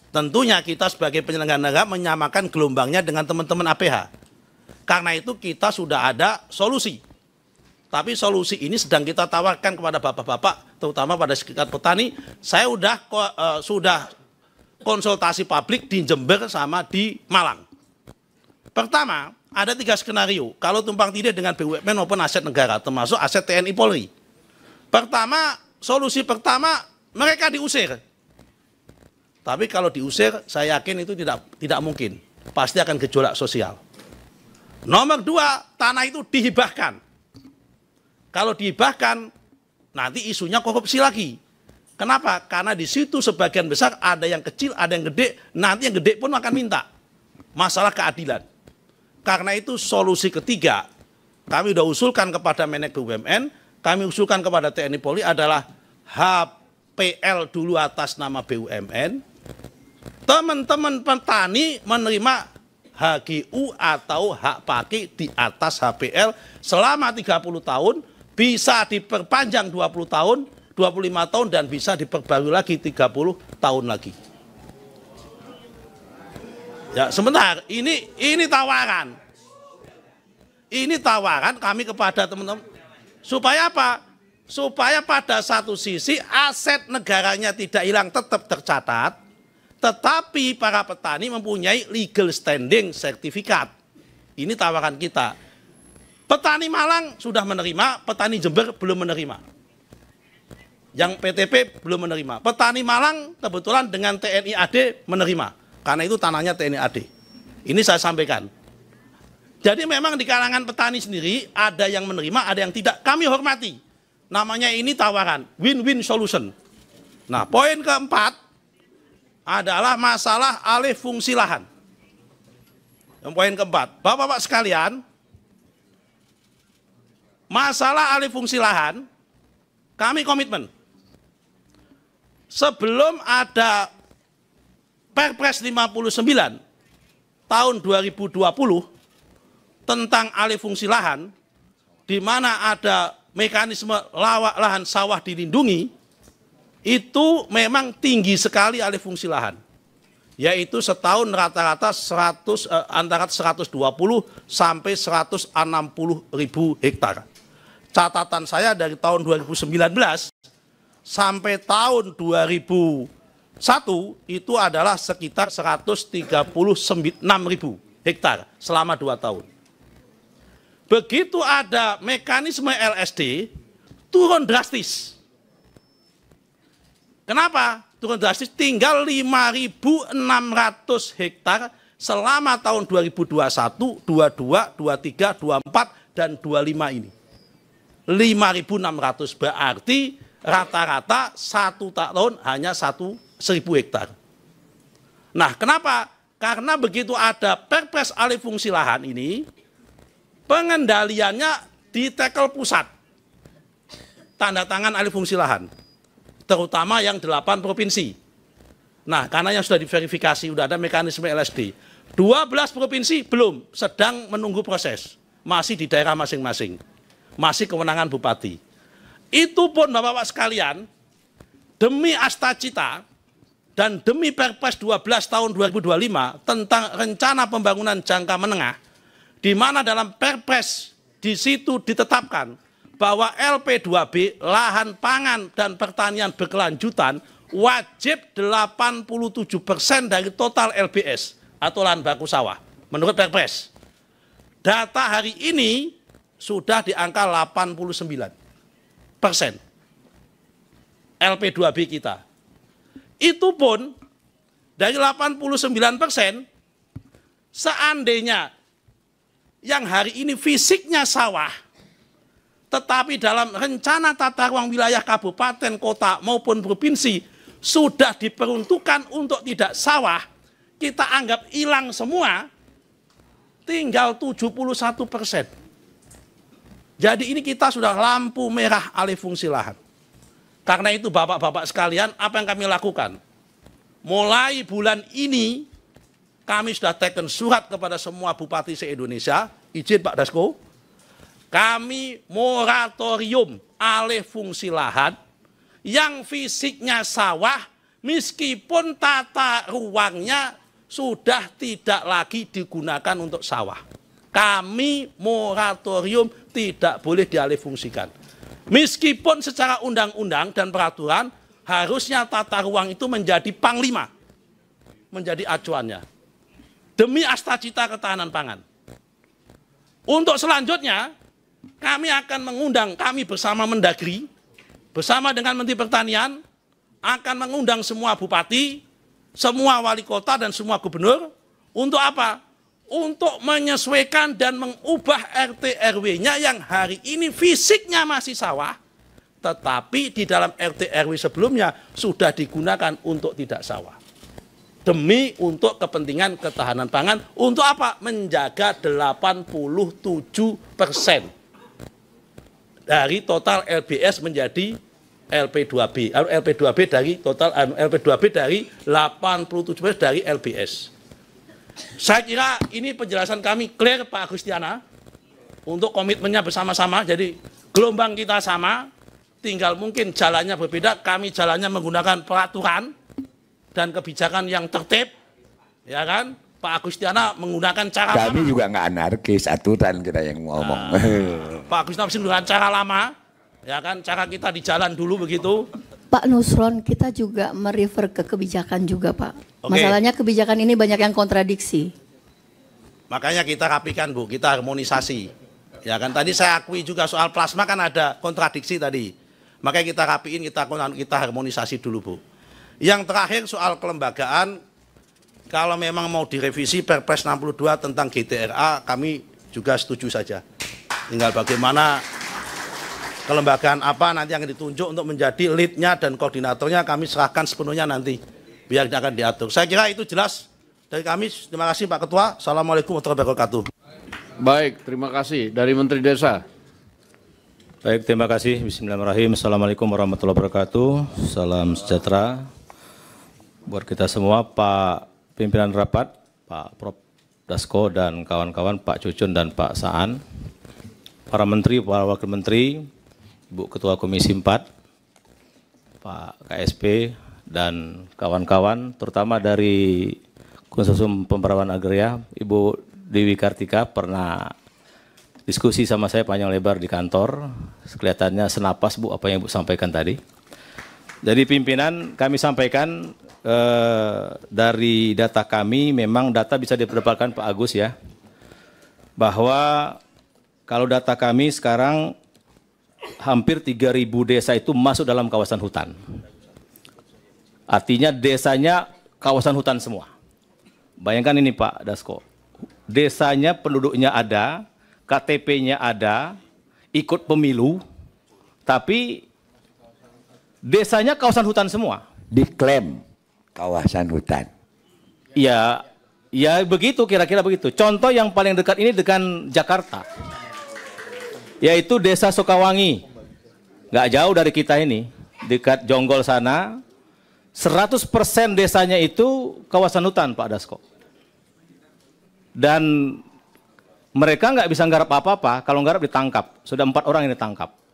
Tentunya kita sebagai penyelenggara negara menyamakan gelombangnya dengan teman-teman APH. Karena itu kita sudah ada solusi. Tapi solusi ini sedang kita tawarkan kepada bapak-bapak, terutama pada Serikat Petani. Saya sudah konsultasi publik di Jember sama di Malang. Pertama, ada 3 skenario. Kalau tumpang tindih dengan BUMN maupun aset negara, termasuk aset TNI Polri. Pertama, solusi pertama, mereka diusir. Tapi kalau diusir, saya yakin itu tidak mungkin. Pasti akan gejolak sosial. Nomor 2, tanah itu dihibahkan. Kalau dihibahkan, nanti isunya korupsi lagi. Kenapa? Karena di situ sebagian besar ada yang kecil, ada yang gede, nanti yang gede pun akan minta. Masalah keadilan. Karena itu solusi ketiga, kami sudah usulkan kepada Menek BUMN, kami usulkan kepada TNI Polri adalah HPL dulu atas nama BUMN, teman-teman petani menerima HGU atau hak pakai di atas HPL selama 30 tahun, bisa diperpanjang 20 tahun, 25 tahun, dan bisa diperbarui lagi 30 tahun lagi. Ya, sebentar, ini tawaran. Ini tawaran kami kepada teman-teman. Supaya apa? supaya pada satu sisi aset negaranya tidak hilang, tetap tercatat, tetapi para petani mempunyai legal standing sertifikat. Ini tawaran kita. Petani Malang sudah menerima, petani Jember belum menerima. Yang PTP belum menerima. Petani Malang kebetulan dengan TNI AD menerima. Karena itu tanahnya TNI AD. Ini saya sampaikan. Jadi memang di kalangan petani sendiri ada yang menerima, ada yang tidak. Kami hormati. Namanya ini tawaran, win-win solution. Nah, poin keempat adalah masalah alih fungsi lahan. Yang poin keempat, Bapak-bapak sekalian, masalah alih fungsi lahan, kami komitmen. Sebelum ada Perpres 59 tahun 2020 tentang alih fungsi lahan, di mana ada mekanisme lahan sawah dilindungi, itu memang tinggi sekali alih fungsi lahan. Yaitu setahun rata-rata antara 120 sampai 160 ribu hektar. Catatan saya dari tahun 2019 sampai tahun 2001 itu adalah sekitar 136 ribu hektar selama 2 tahun. Begitu ada mekanisme LSD, turun drastis. Kenapa? Turun drastis, tinggal 5.600 hektar selama tahun 2021, 22, 23, 24, dan 25 ini. 5.600 berarti rata-rata 1 tahun hanya 1.000 hektar. Nah, kenapa? Karena begitu ada Perpres alih fungsi lahan ini, pengendaliannya di tackle pusat. Tanda tangan alih fungsi lahan. Terutama yang 8 provinsi. Nah, karena yang sudah diverifikasi, sudah ada mekanisme LSD. 12 provinsi belum, sedang menunggu proses. Masih di daerah masing-masing. Masih kewenangan bupati. Itu pun Bapak-bapak sekalian, demi Astacita dan demi Perpres 12 tahun 2025 tentang rencana pembangunan jangka menengah, di mana dalam Perpres di situ ditetapkan bahwa LP2B, lahan pangan dan pertanian berkelanjutan, wajib 87% dari total LBS atau lahan baku sawah, menurut Perpres. Data hari ini sudah di angka 89% LP2B kita. Itu pun dari 89%, seandainya yang hari ini fisiknya sawah, tetapi dalam rencana tata ruang wilayah kabupaten, kota maupun provinsi sudah diperuntukkan untuk tidak sawah, kita anggap hilang semua, tinggal 71%. Jadi ini kita sudah lampu merah alih fungsi lahan. Karena itu Bapak-bapak sekalian, apa yang kami lakukan? Mulai bulan ini, kami sudah teken surat kepada semua bupati se-Indonesia, izin Pak Dasko, kami moratorium alih fungsi lahan yang fisiknya sawah, meskipun tata ruangnya sudah tidak lagi digunakan untuk sawah. Kami moratorium tidak boleh dialih fungsikan. Meskipun secara undang-undang dan peraturan harusnya tata ruang itu menjadi panglima, menjadi acuannya. Demi Astacita ketahanan pangan. Untuk selanjutnya, kami akan mengundang, kami bersama Mendagri, bersama dengan Menteri Pertanian, akan mengundang semua bupati, semua wali kota dan semua gubernur, untuk apa? Untuk menyesuaikan dan mengubah RT RW-nya yang hari ini fisiknya masih sawah, tetapi di dalam RT RW sebelumnya sudah digunakan untuk tidak sawah. Demi untuk kepentingan ketahanan pangan, untuk apa? Menjaga 87% dari total LBS menjadi LP2B. LP2B dari total LP2B dari 87% dari LBS. Saya kira ini penjelasan kami clear Pak Agustiana untuk komitmennya bersama-sama. Jadi gelombang kita sama, tinggal mungkin jalannya berbeda. Kami jalannya menggunakan peraturan dan kebijakan yang tertib, ya kan? Pak Agustiana menggunakan cara kami lama. Juga nggak anarkis, aturan kita yang ngomong. Pak Agustiana menggunakan cara lama, Ya kan, cara kita di jalan dulu begitu. Pak Nusron, kita juga merefer ke kebijakan juga, Pak. Oke. Masalahnya kebijakan ini banyak yang kontradiksi. Makanya kita rapikan, Bu, kita harmonisasi. Ya kan, tadi saya akui juga soal plasma kan ada kontradiksi tadi. Makanya kita rapiin, kita harmonisasi dulu, Bu. Yang terakhir soal kelembagaan, kalau memang mau direvisi Perpres 62 tentang GTRA, kami juga setuju saja. Tinggal bagaimana kelembagaan apa nanti yang ditunjuk untuk menjadi lead-nya dan koordinatornya kami serahkan sepenuhnya nanti. Biar akan diatur. Saya kira itu jelas dari kami. Terima kasih Pak Ketua. Assalamualaikum warahmatullahi wabarakatuh. Baik, terima kasih. Dari Menteri Desa. Baik, terima kasih. Bismillahirrahmanirrahim. Assalamualaikum warahmatullahi wabarakatuh. Salam sejahtera buat kita semua, Pak Pimpinan Rapat, Pak Prof. Dasko dan kawan-kawan, Pak Cucun dan Pak Saan, para Menteri, para Wakil Menteri, Ibu Ketua Komisi 4, Pak KSP, dan kawan-kawan, terutama dari Konsorsium Pemerawan Agraria, Ibu Dewi Kartika pernah diskusi sama saya panjang lebar di kantor. Kelihatannya senapas, Bu, apa yang Ibu sampaikan tadi. Jadi pimpinan kami sampaikan dari data kami, memang data bisa diperdebatkan Pak Agus ya, bahwa kalau data kami sekarang hampir 3.000 desa itu masuk dalam kawasan hutan. Artinya desanya kawasan hutan semua. Bayangkan ini Pak Dasko, desanya penduduknya ada, KTP-nya ada, ikut pemilu, tapi desanya kawasan hutan semua. Diklaim kawasan hutan. Ya, ya begitu, kira-kira begitu. Contoh yang paling dekat ini dengan Jakarta, yaitu Desa Sukawangi. Nggak jauh dari kita ini, dekat Jonggol sana, 100% desanya itu kawasan hutan, Pak Dasko. Dan mereka nggak bisa nggarap apa-apa, kalau nggarap ditangkap. Sudah 4 orang yang ditangkap.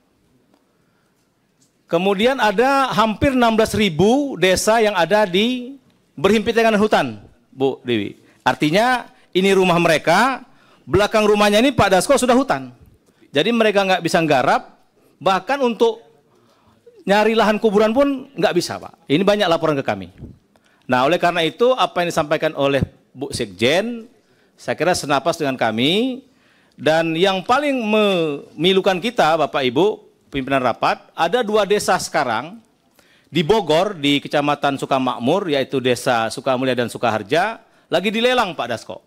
Kemudian ada hampir 16.000 desa yang ada di berhimpitan dengan hutan, Bu Dewi. Artinya ini rumah mereka, belakang rumahnya ini Pak Dasko sudah hutan. Jadi mereka nggak bisa nggarap, bahkan untuk nyari lahan kuburan pun nggak bisa, Pak. Ini banyak laporan ke kami. Nah, oleh karena itu apa yang disampaikan oleh Bu Sekjen, saya kira senapas dengan kami. Dan yang paling memilukan kita, Bapak Ibu, pimpinan rapat, ada 2 desa sekarang di Bogor, di Kecamatan Sukamakmur, yaitu Desa Sukamulya dan Sukaharja, lagi dilelang Pak Dasko.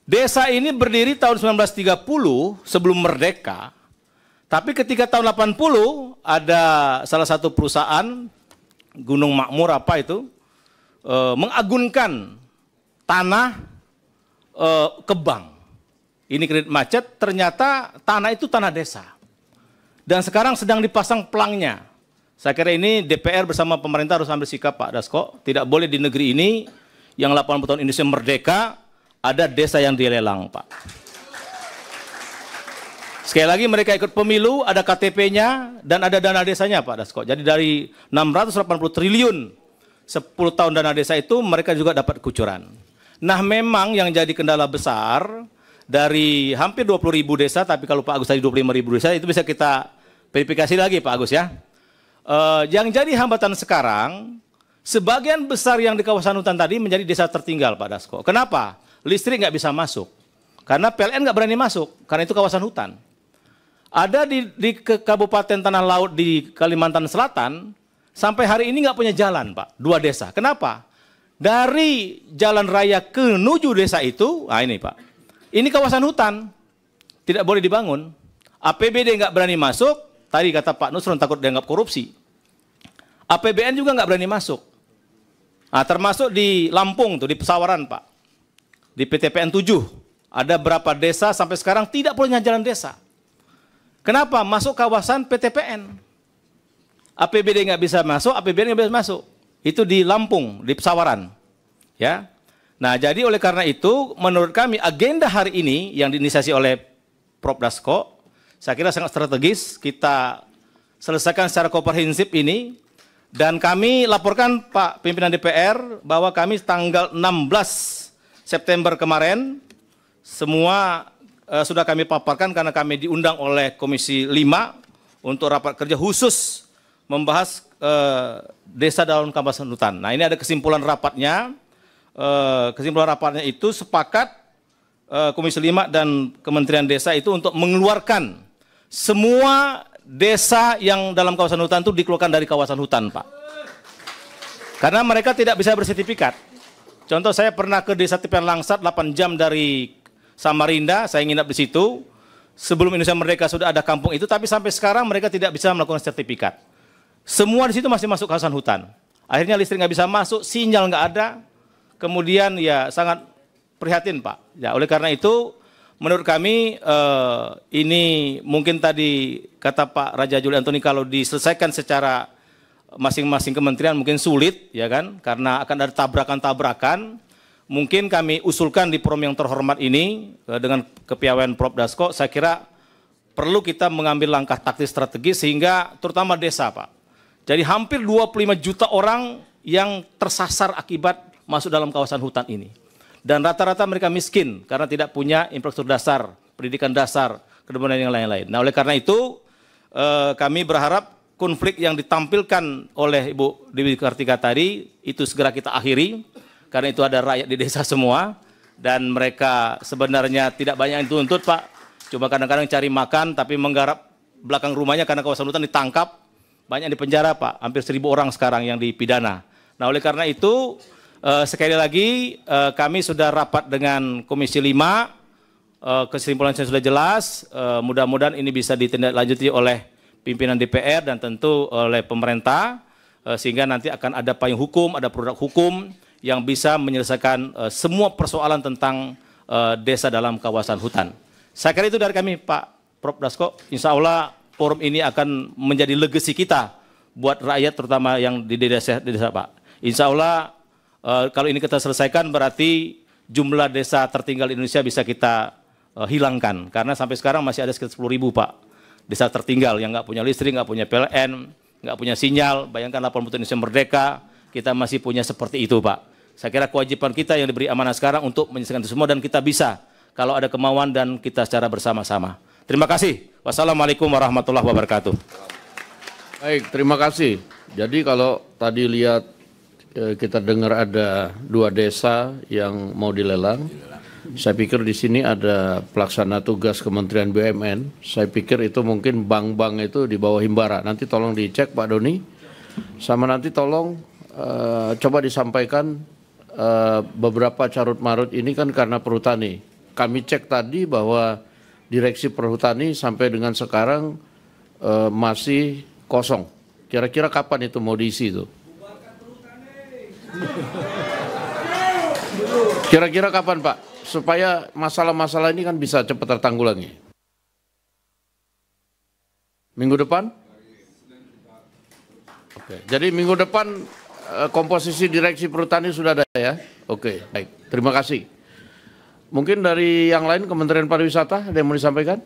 Desa ini berdiri tahun 1930 sebelum merdeka, tapi ketika tahun 80 ada salah satu perusahaan Gunung Makmur apa itu mengagunkan tanah ke bank. Ini kredit macet, ternyata tanah itu tanah desa. Dan sekarang sedang dipasang pelangnya. Saya kira ini DPR bersama pemerintah harus ambil sikap Pak Dasko. Tidak boleh di negeri ini yang 80 tahun Indonesia merdeka ada desa yang dilelang, Pak. Sekali lagi mereka ikut pemilu, ada KTP-nya dan ada dana desanya Pak Dasko. Jadi dari 680 triliun 10 tahun dana desa itu mereka juga dapat kucuran. Nah, memang yang jadi kendala besar dari hampir 20.000 desa, tapi kalau Pak Agus tadi 25.000 desa, itu bisa kita verifikasi lagi Pak Agus ya. Yang jadi hambatan sekarang, sebagian besar yang di kawasan hutan tadi menjadi desa tertinggal Pak Dasko. Kenapa? Listrik nggak bisa masuk. Karena PLN nggak berani masuk, karena itu kawasan hutan. Ada di Kabupaten Tanah Laut di Kalimantan Selatan, sampai hari ini nggak punya jalan Pak, 2 desa. Kenapa? Dari jalan raya ke menuju desa itu, nah ini Pak, ini kawasan hutan, tidak boleh dibangun. APBD nggak berani masuk, tadi kata Pak Nusron takut dianggap korupsi. APBN juga nggak berani masuk. Nah, termasuk di Lampung, tuh di Pesawaran Pak. Di PTPN 7, ada berapa desa sampai sekarang tidak punya jalan desa. Kenapa? Masuk kawasan PTPN. APBD nggak bisa masuk, APBN nggak bisa masuk. Itu di Lampung, di Pesawaran. Ya. Nah, jadi oleh karena itu, menurut kami agenda hari ini yang diinisiasi oleh Prof. Dasko, saya kira sangat strategis, kita selesaikan secara komprehensif ini, dan kami laporkan Pak Pimpinan DPR bahwa kami tanggal 16 September kemarin, semua sudah kami paparkan karena kami diundang oleh Komisi 5 untuk rapat kerja khusus membahas desa dalam kawasan hutan. Nah, ini ada kesimpulan rapatnya. Kesimpulan rapatnya itu sepakat Komisi 5 dan Kementerian Desa itu untuk mengeluarkan semua desa yang dalam kawasan hutan itu dikeluarkan dari kawasan hutan, Pak. Karena mereka tidak bisa bersertifikat. Contoh, saya pernah ke Desa Tepian Langsat 8 jam dari Samarinda, saya nginap di situ. Sebelum Indonesia Merdeka sudah ada kampung itu, tapi sampai sekarang mereka tidak bisa melakukan sertifikat. Semua di situ masih masuk kawasan hutan. Akhirnya listrik nggak bisa masuk, sinyal nggak ada. Kemudian ya sangat prihatin, Pak. Ya, oleh karena itu, menurut kami ini mungkin tadi kata Pak Raja Juli Antoni kalau diselesaikan secara masing-masing kementerian mungkin sulit, ya kan? Karena akan ada tabrakan-tabrakan. Mungkin kami usulkan di forum yang terhormat ini dengan kepiawaian Prof. Dasko, saya kira perlu kita mengambil langkah taktis strategis sehingga terutama desa, Pak. Jadi hampir 25 juta orang yang tersasar akibat masuk dalam kawasan hutan ini. Dan rata-rata mereka miskin karena tidak punya infrastruktur dasar, pendidikan dasar, kemudian yang lain-lain. Nah, oleh karena itu kami berharap konflik yang ditampilkan oleh Ibu Dewi Kartika tadi itu segera kita akhiri. Karena itu ada rakyat di desa semua, dan mereka sebenarnya tidak banyak yang dituntut, Pak. Cuma kadang-kadang cari makan, tapi menggarap belakang rumahnya karena kawasan hutan ditangkap, banyak di penjara, Pak. Hampir 1.000 orang sekarang yang dipidana. Nah, oleh karena itu, sekali lagi kami sudah rapat dengan Komisi 5, kesimpulannya sudah jelas, mudah-mudahan ini bisa ditindaklanjuti oleh pimpinan DPR dan tentu oleh pemerintah, sehingga nanti akan ada payung hukum, ada produk hukum, yang bisa menyelesaikan semua persoalan tentang desa dalam kawasan hutan. Saya kira itu dari kami, Pak Prof. Dasko. Insya Allah forum ini akan menjadi legacy kita buat rakyat terutama yang di desa, Pak. Insya Allah kalau ini kita selesaikan berarti jumlah desa tertinggal di Indonesia bisa kita hilangkan. Karena sampai sekarang masih ada sekitar 10.000, Pak. Desa tertinggal yang nggak punya listrik, nggak punya PLN, nggak punya sinyal. Bayangkan 80 Indonesia merdeka, kita masih punya seperti itu, Pak. Saya kira kewajiban kita yang diberi amanah sekarang untuk menyelesaikan itu semua dan kita bisa kalau ada kemauan dan kita secara bersama-sama. Terima kasih. Wassalamualaikum warahmatullahi wabarakatuh. Baik, terima kasih. Jadi kalau tadi lihat kita dengar ada 2 desa yang mau dilelang. Saya pikir di sini ada pelaksana tugas Kementerian BUMN. Saya pikir itu mungkin bank-bank itu di bawah Himbara. Nanti tolong dicek, Pak Doni. Sama nanti tolong coba disampaikan beberapa carut marut ini kan karena perhutani. Kami cek tadi bahwa Direksi Perhutani sampai dengan sekarang masih kosong. Kira-kira kapan itu mau diisi itu? Kira-kira kapan, Pak? Supaya masalah-masalah ini kan bisa cepat tertanggulangi. Minggu depan? Oke, jadi minggu depan komposisi Direksi Perhutani sudah ada ya? Oke, baik. Terima kasih. Mungkin dari yang lain, Kementerian Pariwisata, ada yang mau disampaikan?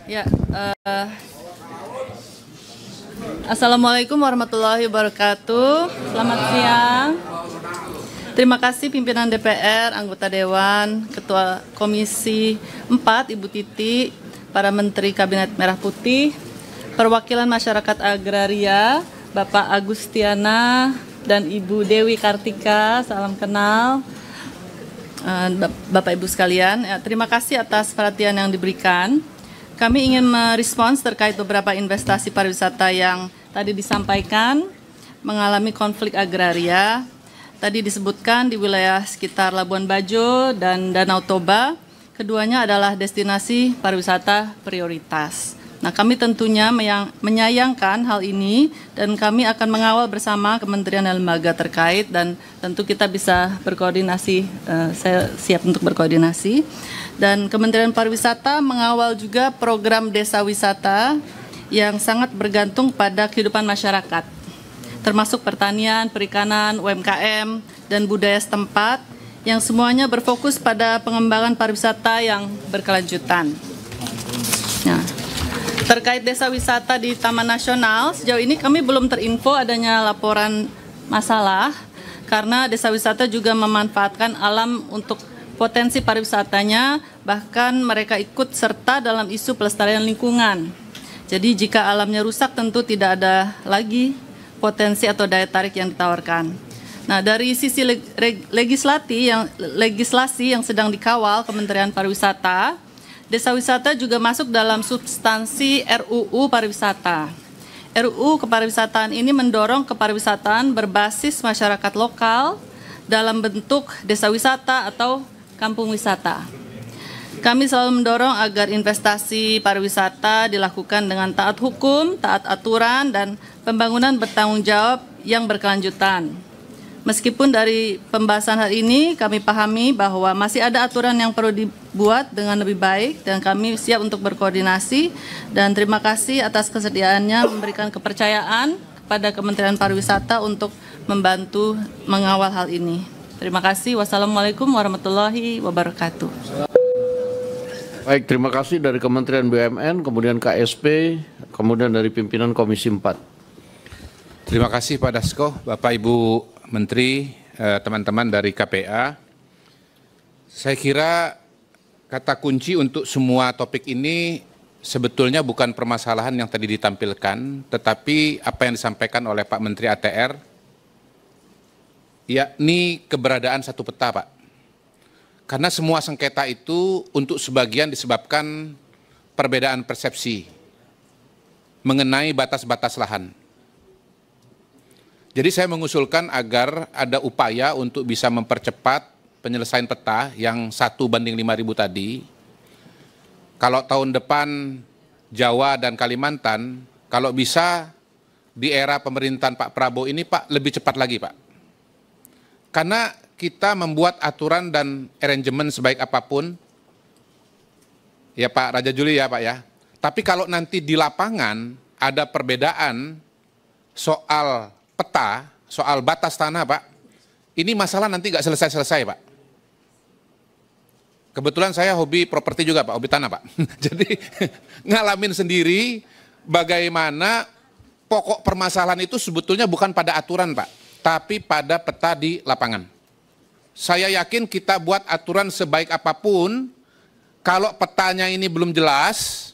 Ya, Assalamualaikum warahmatullahi wabarakatuh. Selamat siang. Terima kasih pimpinan DPR, anggota Dewan, Ketua Komisi 4, Ibu Titi, para Menteri Kabinet Merah Putih, perwakilan masyarakat agraria, Bapak Agustiana dan Ibu Dewi Kartika, salam kenal. Bapak Ibu sekalian, terima kasih atas perhatian yang diberikan. Kami ingin merespons terkait beberapa investasi pariwisata yang tadi disampaikan mengalami konflik agraria. Tadi disebutkan di wilayah sekitar Labuan Bajo dan Danau Toba, keduanya adalah destinasi pariwisata prioritas. Nah, kami tentunya menyayangkan hal ini dan kami akan mengawal bersama kementerian dan lembaga terkait dan tentu kita bisa berkoordinasi, saya siap untuk berkoordinasi. Dan Kementerian Pariwisata mengawal juga program desa wisata yang sangat bergantung pada kehidupan masyarakat, termasuk pertanian, perikanan, UMKM, dan budaya setempat yang semuanya berfokus pada pengembangan pariwisata yang berkelanjutan. Nah, terkait desa wisata di Taman Nasional, sejauh ini kami belum terinfo adanya laporan masalah karena desa wisata juga memanfaatkan alam untuk potensi pariwisatanya, bahkan mereka ikut serta dalam isu pelestarian lingkungan. Jadi jika alamnya rusak tentu tidak ada lagi potensi atau daya tarik yang ditawarkan. Nah, dari sisi legislasi yang sedang dikawal Kementerian Pariwisata, desa wisata juga masuk dalam substansi RUU Pariwisata. RUU Kepariwisataan ini mendorong kepariwisataan berbasis masyarakat lokal dalam bentuk desa wisata atau kampung wisata. Kami selalu mendorong agar investasi pariwisata dilakukan dengan taat hukum, taat aturan, dan pembangunan bertanggung jawab yang berkelanjutan. Meskipun dari pembahasan hal ini kami pahami bahwa masih ada aturan yang perlu dibuat dengan lebih baik dan kami siap untuk berkoordinasi, dan terima kasih atas kesediaannya memberikan kepercayaan kepada Kementerian Pariwisata untuk membantu mengawal hal ini. Terima kasih. Wassalamualaikum warahmatullahi wabarakatuh. Baik, terima kasih dari Kementerian BUMN, kemudian KSP, kemudian dari pimpinan Komisi 4. Terima kasih Pak Dasko, Bapak Ibu Menteri, teman-teman dari KPA. Saya kira kata kunci untuk semua topik ini sebetulnya bukan permasalahan yang tadi ditampilkan, tetapi apa yang disampaikan oleh Pak Menteri ATR, yakni keberadaan satu peta, Pak. Karena semua sengketa itu untuk sebagian disebabkan perbedaan persepsi mengenai batas-batas lahan. Jadi saya mengusulkan agar ada upaya untuk bisa mempercepat penyelesaian peta yang 1:5.000 tadi. Kalau tahun depan Jawa dan Kalimantan, kalau bisa di era pemerintahan Pak Prabowo ini Pak lebih cepat lagi Pak. Karena kita membuat aturan dan arrangement sebaik apapun, ya Pak Raja Juli ya Pak ya. Tapi kalau nanti di lapangan ada perbedaan soal peta, soal batas tanah Pak, ini masalah nanti nggak selesai-selesai Pak. Kebetulan saya hobi properti juga Pak, hobi tanah Pak. Jadi ngalamin sendiri bagaimana pokok permasalahan itu sebetulnya bukan pada aturan Pak, tapi pada peta di lapangan. Saya yakin kita buat aturan sebaik apapun, kalau petanya ini belum jelas,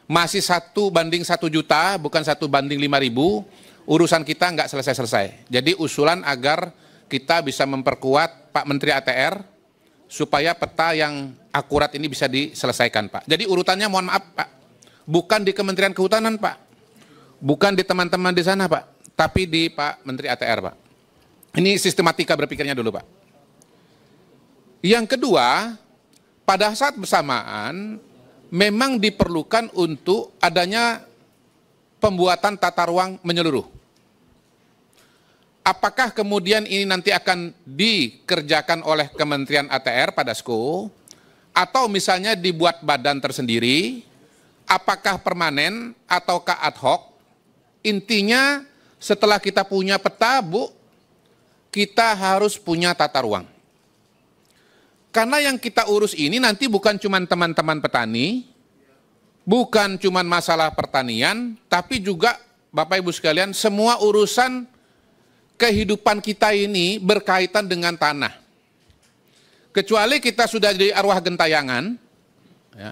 masih 1:1 juta, bukan 1:5.000, urusan kita nggak selesai-selesai. Jadi usulan agar kita bisa memperkuat Pak Menteri ATR supaya peta yang akurat ini bisa diselesaikan Pak. Jadi urutannya mohon maaf Pak, bukan di Kementerian Kehutanan Pak, bukan di teman-teman di sana Pak, tapi di Pak Menteri ATR Pak. Ini sistematika berpikirnya dulu Pak. Yang kedua, pada saat bersamaan memang diperlukan untuk adanya pembuatan tata ruang menyeluruh. Apakah kemudian ini nanti akan dikerjakan oleh Kementerian ATR Pak Dasko, atau misalnya dibuat badan tersendiri, apakah permanen ataukah ad hoc? Intinya setelah kita punya peta Bu, kita harus punya tata ruang. Karena yang kita urus ini nanti bukan cuma teman-teman petani, bukan cuma masalah pertanian, tapi juga Bapak Ibu sekalian, semua urusan kehidupan kita ini berkaitan dengan tanah. Kecuali kita sudah jadi arwah gentayangan, ya,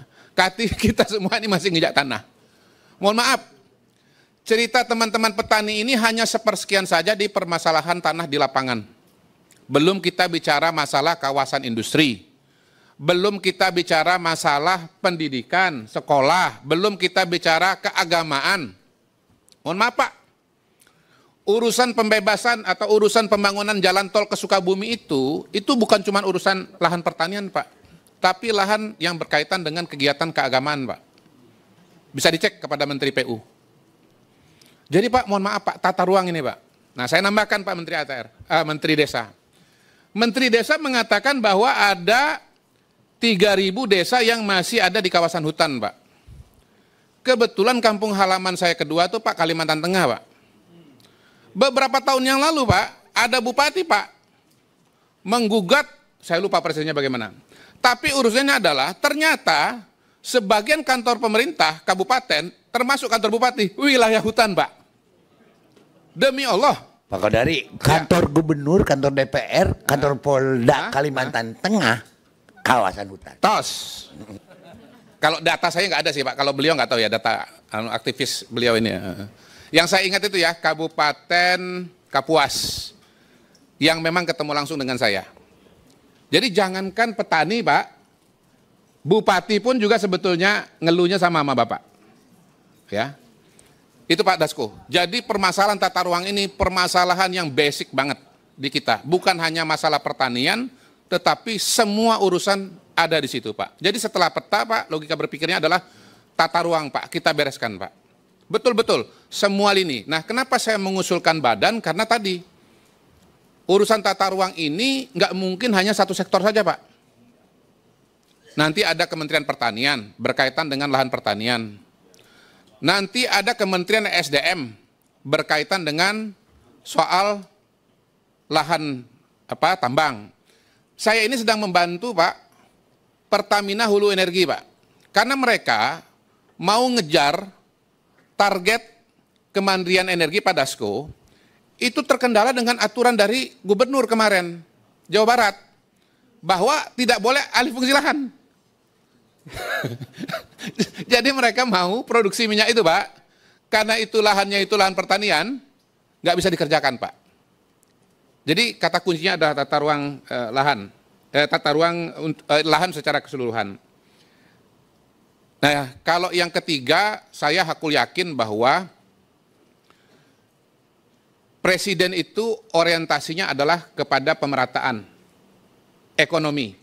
kita semua ini masih ngejak tanah. Mohon maaf, cerita teman-teman petani ini hanya sepersekian saja di permasalahan tanah di lapangan. Belum kita bicara masalah kawasan industri, belum kita bicara masalah pendidikan, sekolah, belum kita bicara keagamaan. Mohon maaf Pak, urusan pembebasan atau urusan pembangunan jalan tol ke Sukabumi itu bukan cuma urusan lahan pertanian Pak, tapi lahan yang berkaitan dengan kegiatan keagamaan Pak. Bisa dicek kepada Menteri PU. Jadi Pak, mohon maaf Pak, tata ruang ini Pak. Nah saya nambahkan Pak Menteri ATR, Menteri Desa. Menteri Desa mengatakan bahwa ada 3.000 desa yang masih ada di kawasan hutan, Pak. Kebetulan kampung halaman saya kedua tuh Pak, Kalimantan Tengah, Pak. Beberapa tahun yang lalu, Pak, ada bupati, Pak, menggugat, saya lupa persisnya bagaimana. Tapi urusannya adalah ternyata sebagian kantor pemerintah kabupaten, termasuk kantor bupati, wilayah hutan, Pak. Demi Allah. Pak Kodari, kantor gubernur, kantor DPR, kantor Polda Kalimantan Tengah, kawasan hutan. Tos. Kalau data saya nggak ada sih Pak, kalau beliau nggak tahu ya data aktivis beliau ini. Yang saya ingat itu ya Kabupaten Kapuas yang memang ketemu langsung dengan saya. Jadi jangankan petani Pak, bupati pun juga sebetulnya ngeluhnya sama Bapak. Ya. Itu Pak Dasko. Jadi permasalahan tata ruang ini permasalahan yang basic banget di kita. Bukan hanya masalah pertanian, tetapi semua urusan ada di situ Pak. Jadi setelah peta Pak, logika berpikirnya adalah tata ruang Pak, kita bereskan Pak. Betul-betul, semua lini. Nah kenapa saya mengusulkan badan? Karena tadi, urusan tata ruang ini nggak mungkin hanya satu sektor saja Pak. Nanti ada Kementerian Pertanian berkaitan dengan lahan pertanian. Nanti ada Kementerian SDM berkaitan dengan soal lahan tambang. Saya ini sedang membantu Pak Pertamina Hulu Energi Pak. Karena mereka mau ngejar target kemandirian energi Pak Dasko itu terkendala dengan aturan dari gubernur kemarin Jawa Barat bahwa tidak boleh alih fungsi lahan. Jadi mereka mau produksi minyak itu Pak, karena itu lahannya itu lahan pertanian, nggak bisa dikerjakan Pak. Jadi kata kuncinya adalah tata ruang lahan secara keseluruhan. Nah kalau yang ketiga, saya hakul yakin bahwa Presiden itu orientasinya adalah kepada pemerataan ekonomi.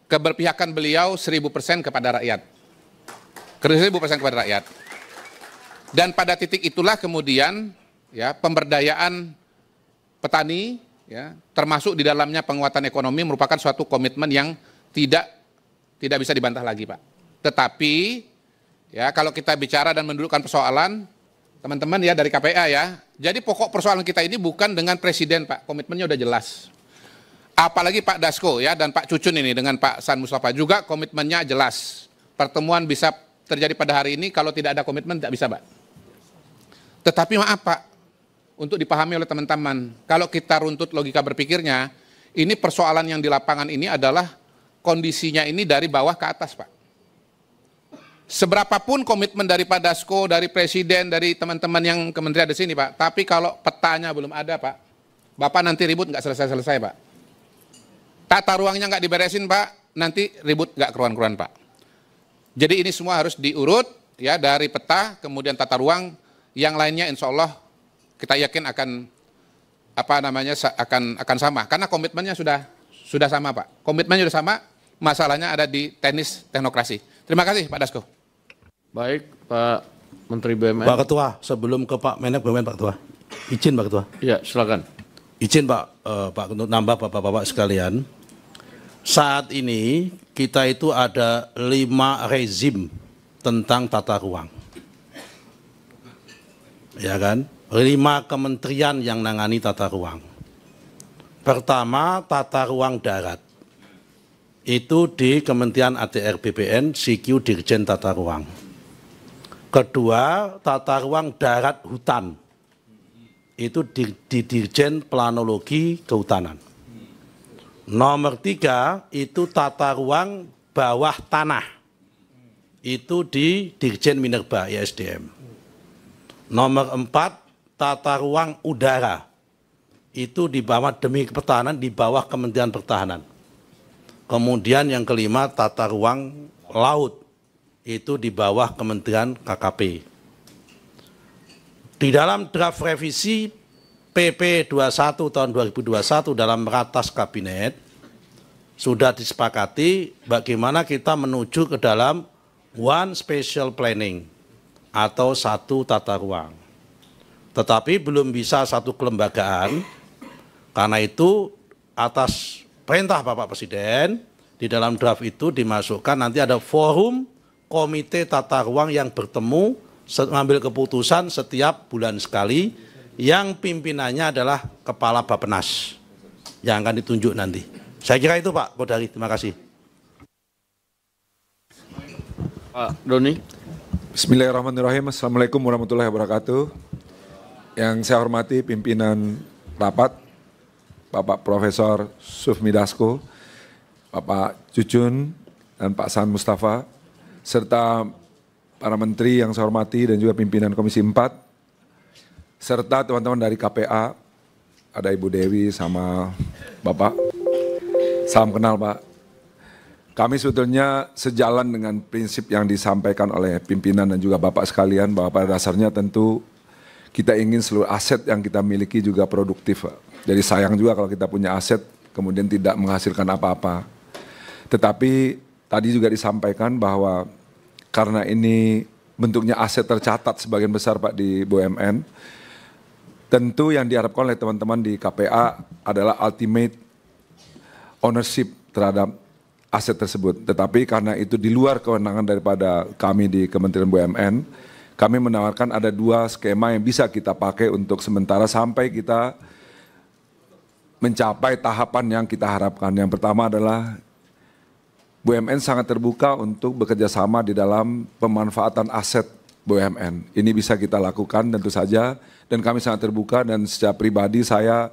Keberpihakan beliau 1000% kepada rakyat. 1000% kepada rakyat. Dan pada titik itulah kemudian ya pemberdayaan petani ya termasuk di dalamnya penguatan ekonomi merupakan suatu komitmen yang tidak bisa dibantah lagi Pak. Tetapi ya kalau kita bicara dan mendudukkan persoalan teman-teman ya dari KPA ya. Jadi pokok persoalan kita ini bukan dengan presiden Pak, komitmennya udah jelas. Apalagi Pak Dasko ya dan Pak Cucun ini dengan Pak San Mustafa juga komitmennya jelas. Pertemuan bisa terjadi pada hari ini, kalau tidak ada komitmen tidak bisa Pak. Tetapi maaf Pak, untuk dipahami oleh teman-teman, kalau kita runtut logika berpikirnya, ini persoalan yang di lapangan ini adalah kondisinya ini dari bawah ke atas Pak. Seberapapun komitmen dari Pak Dasko, dari Presiden, dari teman-teman yang kementerian di sini Pak, tapi kalau petanya belum ada Pak, Bapak nanti ribut nggak selesai-selesai Pak. Tata ruangnya nggak diberesin Pak, nanti ribut nggak keruan-keruan Pak. Jadi ini semua harus diurut ya dari peta, kemudian tata ruang, yang lainnya insya Allah kita yakin akan akan sama. Karena komitmennya sudah sama Pak. Komitmennya sudah sama, masalahnya ada di teknis teknokrasi. Terima kasih Pak Dasko. Baik Pak Menteri BUMN. Pak Ketua, sebelum ke Pak Menek BUMN Pak Ketua. Izin Pak Ketua. Ya silakan. Izin Pak, untuk nambah Bapak-Bapak sekalian. Saat ini kita itu ada 5 rezim tentang tata ruang. Ya kan? 5 kementerian yang nangani tata ruang. Pertama, tata ruang darat. Itu di Kementerian ATR BPN, CQ Dirjen Tata Ruang. Kedua, tata ruang darat hutan. Itu di Dirjen Planologi Kehutanan. Nomor 3 itu tata ruang bawah tanah. Itu di Dirjen Minerba ISDM. Nomor 4 tata ruang udara. Itu di bawah demi pertahanan di bawah Kementerian Pertahanan. Kemudian yang kelima tata ruang laut. Itu di bawah Kementerian KKP. Di dalam draft revisi PP 21 tahun 2021 dalam ratas kabinet sudah disepakati bagaimana kita menuju ke dalam one special planning atau satu tata ruang. Tetapi belum bisa satu kelembagaan, karena itu atas perintah Bapak Presiden di dalam draft itu dimasukkan nanti ada forum komite tata ruang yang bertemu mengambil keputusan setiap bulan sekali, yang pimpinannya adalah Kepala Bappenas yang akan ditunjuk nanti. Saya kira itu Pak Kodari, terima kasih. Pak Doni. Bismillahirrahmanirrahim. Assalamualaikum warahmatullahi wabarakatuh. Yang saya hormati pimpinan rapat, Bapak Profesor Sufmi Dasko, Bapak Cucun, dan Pak San Mustafa, serta para menteri yang saya hormati dan juga pimpinan Komisi 4, serta teman-teman dari KPA, ada Ibu Dewi sama Bapak. Salam kenal Pak. Kami sebetulnya sejalan dengan prinsip yang disampaikan oleh pimpinan dan juga Bapak sekalian, bahwa pada dasarnya tentu kita ingin seluruh aset yang kita miliki juga produktif. Jadi sayang juga kalau kita punya aset kemudian tidak menghasilkan apa-apa. Tetapi tadi juga disampaikan bahwa karena ini bentuknya aset tercatat sebagian besar Pak di BUMN, tentu yang diharapkan oleh teman-teman di KPA adalah ultimate ownership terhadap aset tersebut. Tetapi karena itu di luar kewenangan daripada kami di Kementerian BUMN, kami menawarkan ada 2 skema yang bisa kita pakai untuk sementara sampai kita mencapai tahapan yang kita harapkan. Yang pertama adalah BUMN sangat terbuka untuk bekerja sama di dalam pemanfaatan aset BUMN. Ini bisa kita lakukan tentu saja, dan kami sangat terbuka, dan secara pribadi saya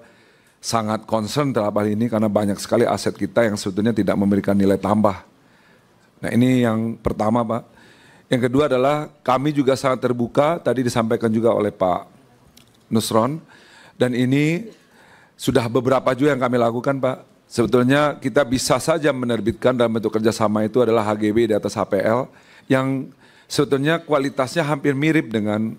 sangat concern terhadap hal ini karena banyak sekali aset kita yang sebetulnya tidak memberikan nilai tambah. Nah ini yang pertama Pak. Yang kedua adalah kami juga sangat terbuka, tadi disampaikan juga oleh Pak Nusron, dan ini sudah beberapa juga yang kami lakukan Pak. Sebetulnya kita bisa saja menerbitkan dalam bentuk kerjasama itu adalah HGB di atas HPL, yang sebetulnya kualitasnya hampir mirip dengan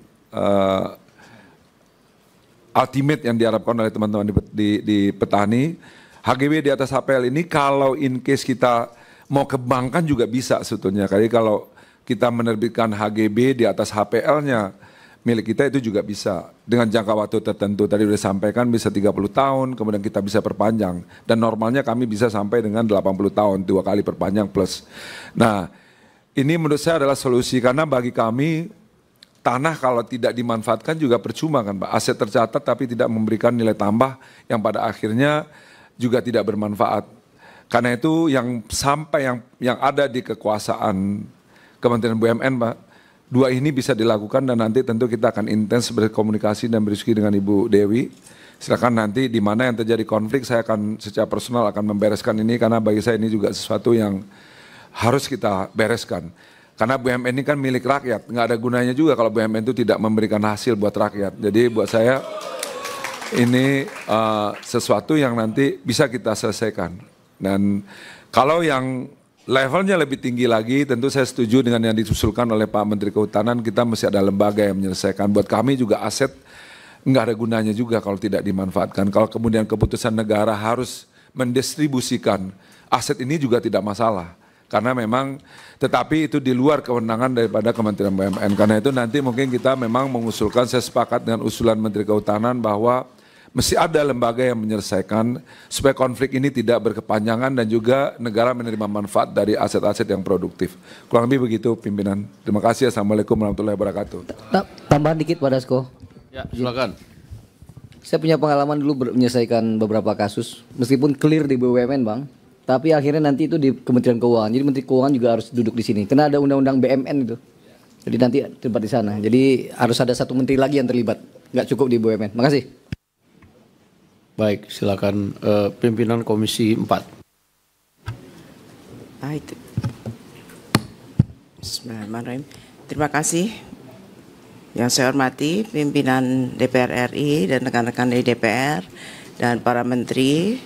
ultimate yang diharapkan oleh teman-teman di petani. HGB di atas HPL ini kalau in case kita mau kembangkan juga bisa sebetulnya. Jadi kalau kita menerbitkan HGB di atas HPL-nya milik kita itu juga bisa. Dengan jangka waktu tertentu, tadi sudah disampaikan bisa 30 tahun, kemudian kita bisa perpanjang. Dan normalnya kami bisa sampai dengan 80 tahun, 2 kali perpanjang plus. Nah, ini menurut saya adalah solusi, karena bagi kami, tanah kalau tidak dimanfaatkan juga percuma kan Pak. Aset tercatat tapi tidak memberikan nilai tambah yang pada akhirnya juga tidak bermanfaat. Karena itu yang sampai yang ada di kekuasaan Kementerian BUMN Pak, 2 ini bisa dilakukan, dan nanti tentu kita akan intens berkomunikasi dan berdiskusi dengan Ibu Dewi. Silakan nanti di mana yang terjadi konflik saya akan secara personal akan membereskan ini, karena bagi saya ini juga sesuatu yang harus kita bereskan. Karena BUMN ini kan milik rakyat, nggak ada gunanya juga kalau BUMN itu tidak memberikan hasil buat rakyat. Jadi buat saya ini sesuatu yang nanti bisa kita selesaikan. Dan kalau yang levelnya lebih tinggi lagi, tentu saya setuju dengan yang diusulkan oleh Pak Menteri Kehutanan, kita mesti ada lembaga yang menyelesaikan. Buat kami juga aset nggak ada gunanya juga kalau tidak dimanfaatkan. Kalau kemudian keputusan negara harus mendistribusikan aset ini juga tidak masalah. Karena memang, tetapi itu di luar kewenangan daripada Kementerian BUMN. Karena itu nanti mungkin kita memang mengusulkan, saya sepakat dengan usulan Menteri Kehutanan bahwa mesti ada lembaga yang menyelesaikan supaya konflik ini tidak berkepanjangan dan juga negara menerima manfaat dari aset-aset yang produktif. Kurang lebih begitu pimpinan. Terima kasih. Assalamualaikum warahmatullahi wabarakatuh. Tambahan dikit Pak Dasko. Ya, silakan. Saya punya pengalaman dulu menyelesaikan beberapa kasus, meskipun clear di BUMN Bang, tapi akhirnya nanti itu di Kementerian Keuangan. Jadi Menteri Keuangan juga harus duduk di sini, karena ada undang-undang BMN itu. Jadi nanti terlibat di sana. Jadi harus ada 1 menteri lagi yang terlibat, nggak cukup di BUMN. Makasih. Baik, silakan pimpinan Komisi 4. Baik. Bismillahirrahmanirrahim. Terima kasih. Yang saya hormati pimpinan DPR RI dan rekan-rekan dari DPR dan para menteri,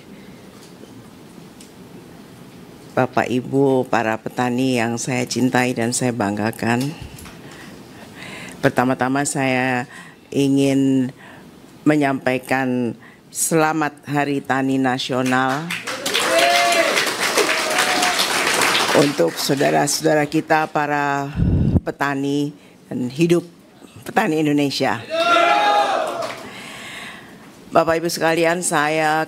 Bapak Ibu, para petani yang saya cintai dan saya banggakan. Pertama-tama saya ingin menyampaikan selamat Hari Tani Nasional untuk saudara-saudara kita para petani dan hidup petani Indonesia. Bapak Ibu sekalian,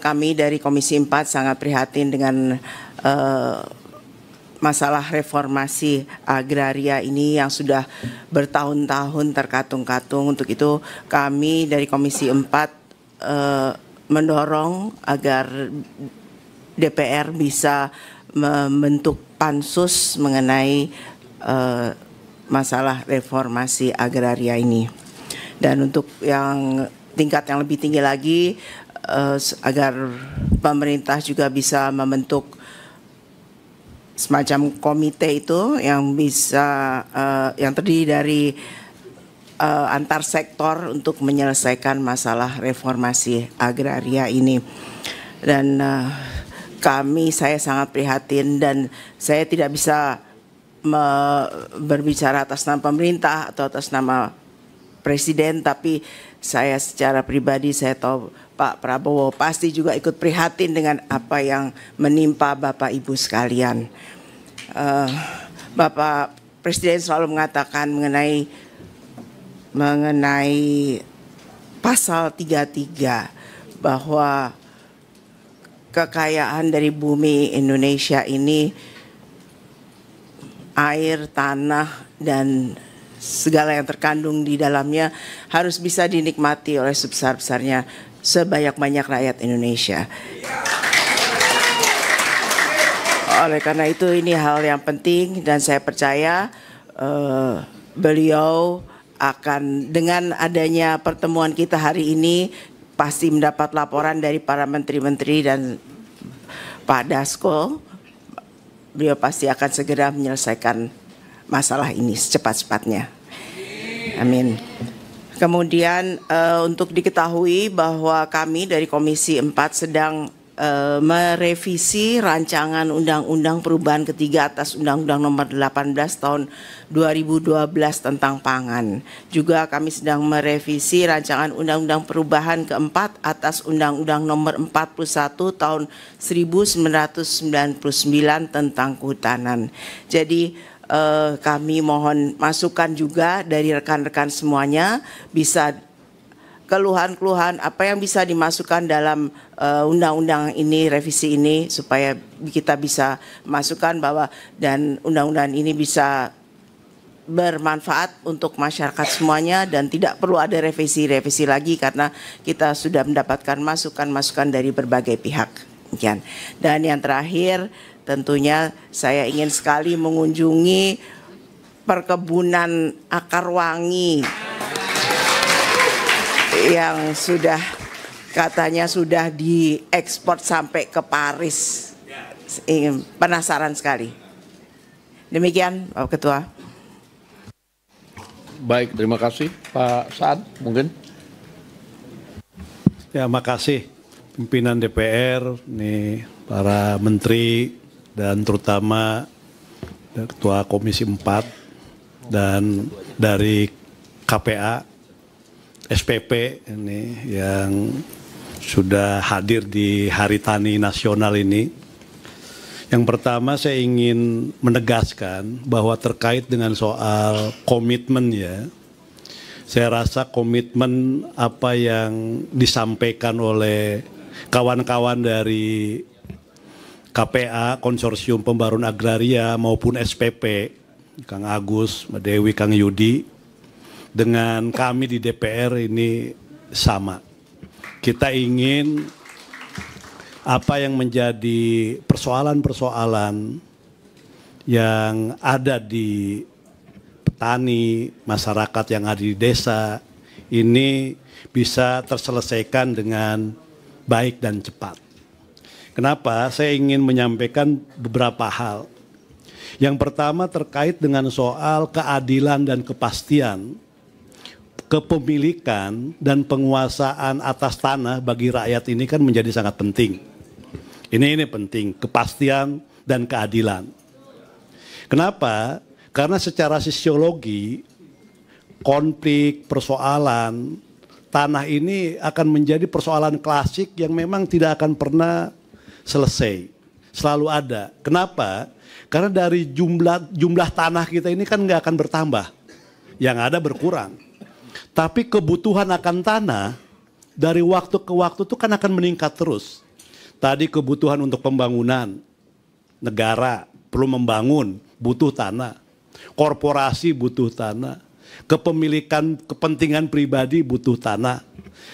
kami dari Komisi 4 sangat prihatin dengan masalah reformasi agraria ini yang sudah bertahun-tahun terkatung-katung. Untuk itu kami dari Komisi 4 mendorong agar DPR bisa membentuk pansus mengenai masalah reformasi agraria ini. Dan untuk yang tingkat yang lebih tinggi lagi agar pemerintah juga bisa membentuk semacam komite itu yang bisa yang terdiri dari antar sektor untuk menyelesaikan masalah reformasi agraria ini. Dan saya sangat prihatin dan saya tidak bisa berbicara atas nama pemerintah atau atas nama Presiden, tapi saya secara pribadi saya tahu Pak Prabowo pasti juga ikut prihatin dengan apa yang menimpa Bapak Ibu sekalian. Bapak Presiden selalu mengatakan mengenai pasal 33 bahwa kekayaan dari bumi Indonesia ini air, tanah, dan segala yang terkandung di dalamnya harus bisa dinikmati oleh sebesar-besarnya sebanyak-banyak rakyat Indonesia. Oleh karena itu ini hal yang penting dan saya percaya beliau akan dengan adanya pertemuan kita hari ini pasti mendapat laporan dari para menteri-menteri dan Pak Dasko. Beliau pasti akan segera menyelesaikan masalah ini secepat-cepatnya. Amin. Kemudian untuk diketahui bahwa kami dari Komisi 4 sedang merevisi rancangan undang-undang perubahan ketiga atas Undang-Undang Nomor 18 Tahun 2012 tentang pangan. Juga kami sedang merevisi rancangan undang-undang perubahan keempat atas Undang-Undang Nomor 41 Tahun 1999 tentang kehutanan. Jadi kami mohon masukan juga dari rekan-rekan semuanya, bisa keluhan-keluhan apa yang bisa dimasukkan dalam undang-undang ini, revisi ini, supaya kita bisa masukkan bahwa dan undang-undang ini bisa bermanfaat untuk masyarakat semuanya dan tidak perlu ada revisi-revisi lagi karena kita sudah mendapatkan masukan-masukan dari berbagai pihak. Dan yang terakhir, tentunya saya ingin sekali mengunjungi perkebunan akar wangi yang sudah katanya sudah diekspor sampai ke Paris. Penasaran sekali. Demikian Pak Ketua. Baik, terima kasih. Pak Saad mungkin. Ya, makasih pimpinan DPR, nih para menteri dan terutama Ketua Komisi 4 dan dari KPA, SPP ini yang sudah hadir di Hari Tani Nasional ini. Yang pertama saya ingin menegaskan bahwa terkait dengan soal komitmen ya, saya rasa komitmen apa yang disampaikan oleh kawan-kawan dari KPA, Konsorsium Pembaruan Agraria maupun SPP, Kang Agus, Mbak Dewi, Kang Yudi, dengan kami di DPR ini sama. Kita ingin apa yang menjadi persoalan-persoalan yang ada di petani, masyarakat yang ada di desa, ini bisa terselesaikan dengan baik dan cepat. Kenapa? Saya ingin menyampaikan beberapa hal. Yang pertama terkait dengan soal keadilan dan kepastian, kepemilikan dan penguasaan atas tanah bagi rakyat ini kan menjadi sangat penting. Ini penting, kepastian dan keadilan. Kenapa? Karena secara sosiologi, konflik, persoalan tanah ini akan menjadi persoalan klasik yang memang tidak akan pernah selesai, selalu ada. Kenapa? Karena dari jumlah tanah kita ini kan nggak akan bertambah, yang ada berkurang. Tapi kebutuhan akan tanah dari waktu ke waktu itu kan akan meningkat terus. Tadi kebutuhan untuk pembangunan, negara perlu membangun, butuh tanah. Korporasi butuh tanah. Kepemilikan kepentingan pribadi butuh tanah.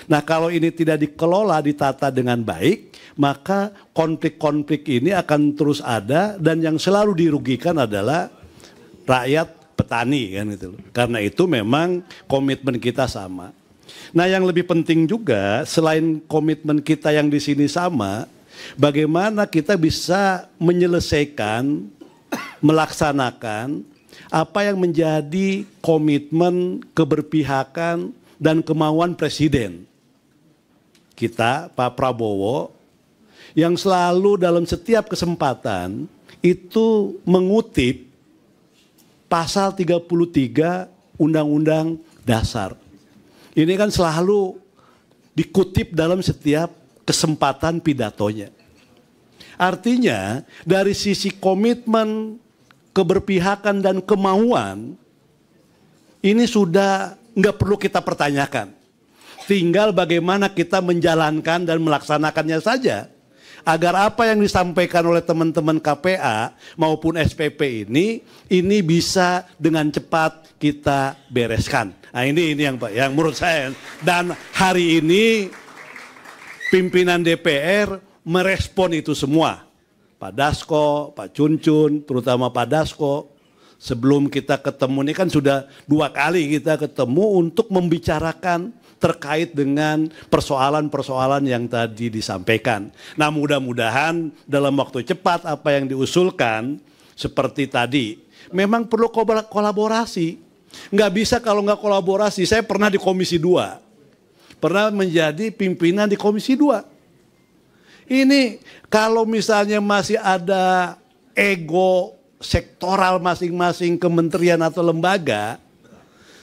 Nah kalau ini tidak dikelola, ditata dengan baik, maka konflik-konflik ini akan terus ada dan yang selalu dirugikan adalah rakyat petani kan gitu. Karena itu memang komitmen kita sama. Nah, yang lebih penting juga selain komitmen kita yang di sini sama, bagaimana kita bisa menyelesaikan, melaksanakan apa yang menjadi komitmen, keberpihakan, dan kemauan Presiden kita, Pak Prabowo, yang selalu dalam setiap kesempatan itu mengutip pasal 33 Undang-Undang Dasar. Ini kan selalu dikutip dalam setiap kesempatan pidatonya. Artinya dari sisi komitmen, keberpihakan dan kemauan, ini sudah nggak perlu kita pertanyakan. Tinggal bagaimana kita menjalankan dan melaksanakannya saja. Agar apa yang disampaikan oleh teman-teman KPA maupun SPP ini bisa dengan cepat kita bereskan. Nah ini yang menurut saya. Dan hari ini pimpinan DPR merespon itu semua. Pak Dasko, Pak Cuncun, terutama Pak Dasko. Sebelum kita ketemu ini kan sudah 2 kali kita ketemu untuk membicarakan terkait dengan persoalan-persoalan yang tadi disampaikan. Nah mudah-mudahan dalam waktu cepat apa yang diusulkan seperti tadi. Memang perlu kolaborasi. Nggak bisa kalau nggak kolaborasi. Saya pernah di Komisi 2. Pernah menjadi pimpinan di Komisi 2. Ini kalau misalnya masih ada ego sektoral masing-masing kementerian atau lembaga,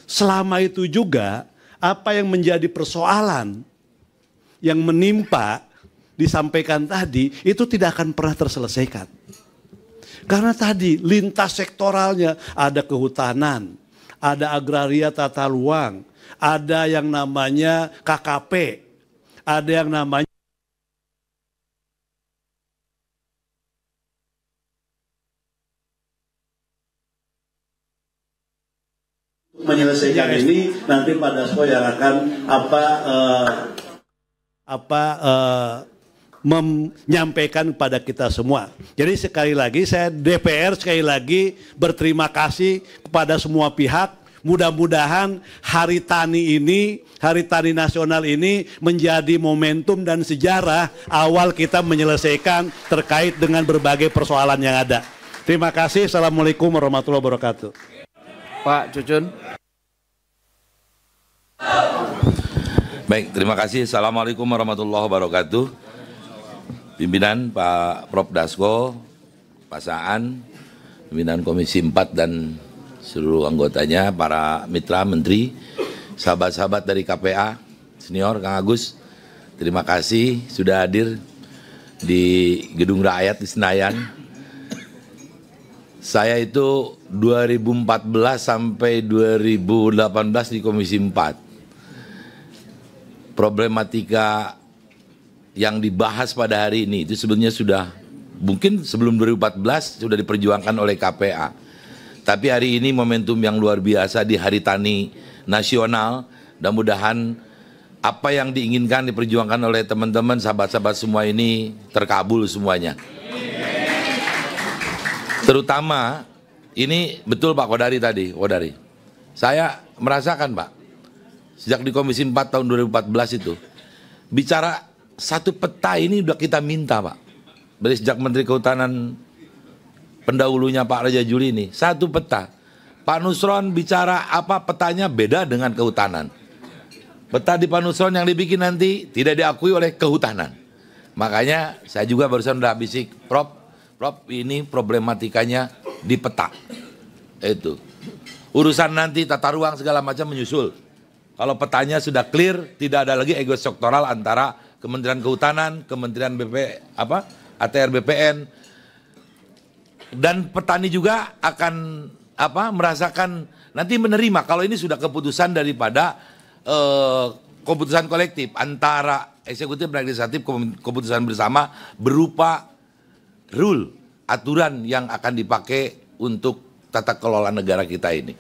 selama itu juga apa yang menjadi persoalan yang menimpa disampaikan tadi itu tidak akan pernah terselesaikan. Karena tadi lintas sektoralnya ada kehutanan, ada agraria tata ruang, ada yang namanya KKP, ada yang namanya menyelesaikan ini nanti Pak Dasko yang akan menyampaikan kepada kita semua. Jadi sekali lagi saya DPR sekali lagi berterima kasih kepada semua pihak. Mudah-mudahan Hari Tani ini, Hari Tani Nasional ini menjadi momentum dan sejarah awal kita menyelesaikan terkait dengan berbagai persoalan yang ada. Terima kasih. Assalamualaikum warahmatullahi wabarakatuh. Pak Cucun. Baik, terima kasih. Assalamualaikum warahmatullahi wabarakatuh. Pimpinan Pak Prof. Dasko, Pak Saan, pimpinan Komisi 4 dan seluruh anggotanya, para mitra menteri, sahabat-sahabat dari KPA, senior Kang Agus, terima kasih sudah hadir di Gedung Rakyat di Senayan. Saya itu 2014 sampai 2018 di Komisi 4. Problematika yang dibahas pada hari ini itu sebenarnya sudah mungkin sebelum 2014 sudah diperjuangkan oleh KPA. Tapi hari ini momentum yang luar biasa di Hari Tani Nasional. Mudah-mudahan apa yang diinginkan diperjuangkan oleh teman-teman sahabat-sahabat semua ini terkabul semuanya. Terutama ini betul Pak Kodari tadi, Kodari. Saya merasakan Pak, sejak di Komisi 4 tahun 2014 itu, bicara satu peta ini udah kita minta Pak. Dari sejak Menteri Kehutanan pendahulunya Pak Raja Juli ini, satu peta. Pak Nusron bicara apa petanya beda dengan kehutanan. Peta di Pak Nusron yang dibikin nanti tidak diakui oleh kehutanan. Makanya saya juga barusan udah bisik, Prof, ini problematikanya di peta. Itu. Urusan nanti tata ruang segala macam menyusul. Kalau petanya sudah clear, tidak ada lagi ego sektoral antara Kementerian Kehutanan, Kementerian ATR BPN, dan petani juga akan merasakan nanti menerima kalau ini sudah keputusan daripada keputusan kolektif antara eksekutif dan legislatif, keputusan bersama berupa rule, aturan yang akan dipakai untuk tata kelola negara kita ini.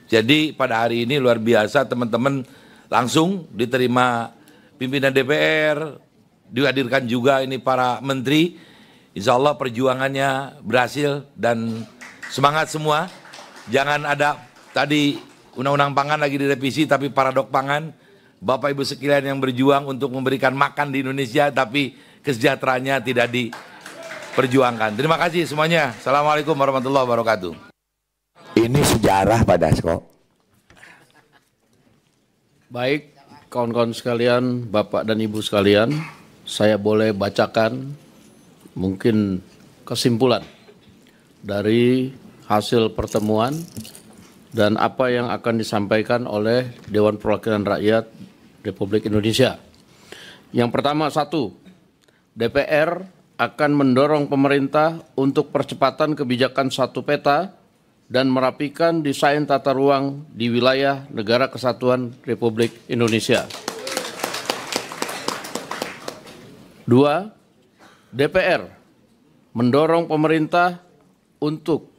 Jadi pada hari ini luar biasa teman-teman langsung diterima pimpinan DPR, dihadirkan juga ini para menteri. Insya Allah perjuangannya berhasil dan semangat semua. Jangan ada tadi undang-undang pangan lagi direvisi tapi paradok pangan Bapak Ibu sekalian yang berjuang untuk memberikan makan di Indonesia tapi kesejahteraannya tidak diperjuangkan. Terima kasih semuanya. Assalamualaikum warahmatullahi wabarakatuh. Ini sejarah Pak Dasko. Baik, kawan-kawan sekalian, Bapak dan Ibu sekalian, saya boleh bacakan mungkin kesimpulan dari hasil pertemuan dan apa yang akan disampaikan oleh Dewan Perwakilan Rakyat Republik Indonesia. Yang pertama, 1, DPR akan mendorong pemerintah untuk percepatan kebijakan satu peta dan merapikan desain tata ruang di wilayah Negara Kesatuan Republik Indonesia. 2, DPR mendorong pemerintah untuk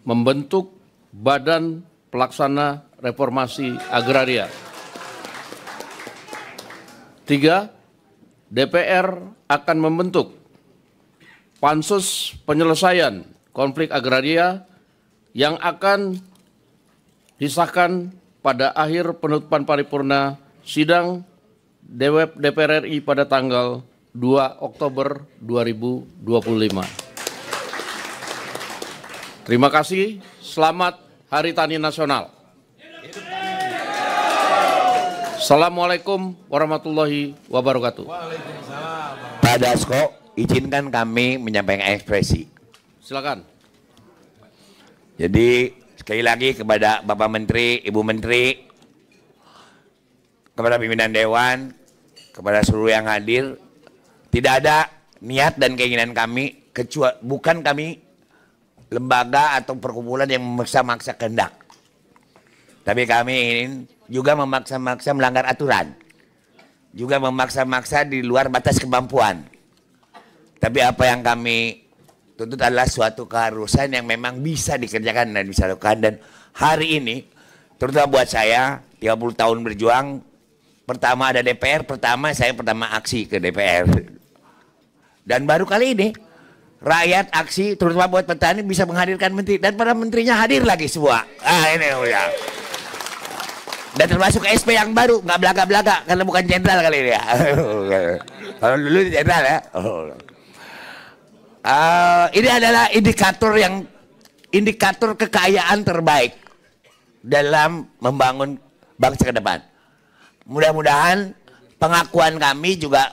membentuk Badan Pelaksana Reformasi Agraria. 3, DPR akan membentuk Pansus Penyelesaian Konflik Agraria yang akan disahkan pada akhir penutupan paripurna sidang DPR RI pada tanggal 2 Oktober 2025. Terima kasih, selamat Hari Tani Nasional. Assalamualaikum warahmatullahi wabarakatuh. Pak Dasko, izinkan kami menyampaikan ekspresi. Silakan. Jadi sekali lagi kepada Bapak Menteri, Ibu Menteri, kepada pimpinan Dewan, kepada seluruh yang hadir, tidak ada niat dan keinginan kami, bukan kami lembaga atau perkumpulan yang memaksa-maksa kehendak. Tapi kami ingin juga memaksa-maksa melanggar aturan. Juga memaksa-maksa di luar batas kemampuan. Tapi apa yang kami tuntut adalah suatu keharusan yang memang bisa dikerjakan dan bisa dilakukan. Dan hari ini, terutama buat saya, 30 tahun berjuang, pertama ada DPR, saya pertama aksi ke DPR. Dan baru kali ini, rakyat aksi, terutama buat petani, bisa menghadirkan menteri. Dan para menterinya hadir lagi semua. Ini ya. Dan termasuk SP yang baru, nggak belaga-belaga, karena bukan jenderal kali ini ya. Kalau dulu jenderal ya. Ini adalah indikator kekayaan terbaik dalam membangun bangsa ke depan. Mudah-mudahan pengakuan kami juga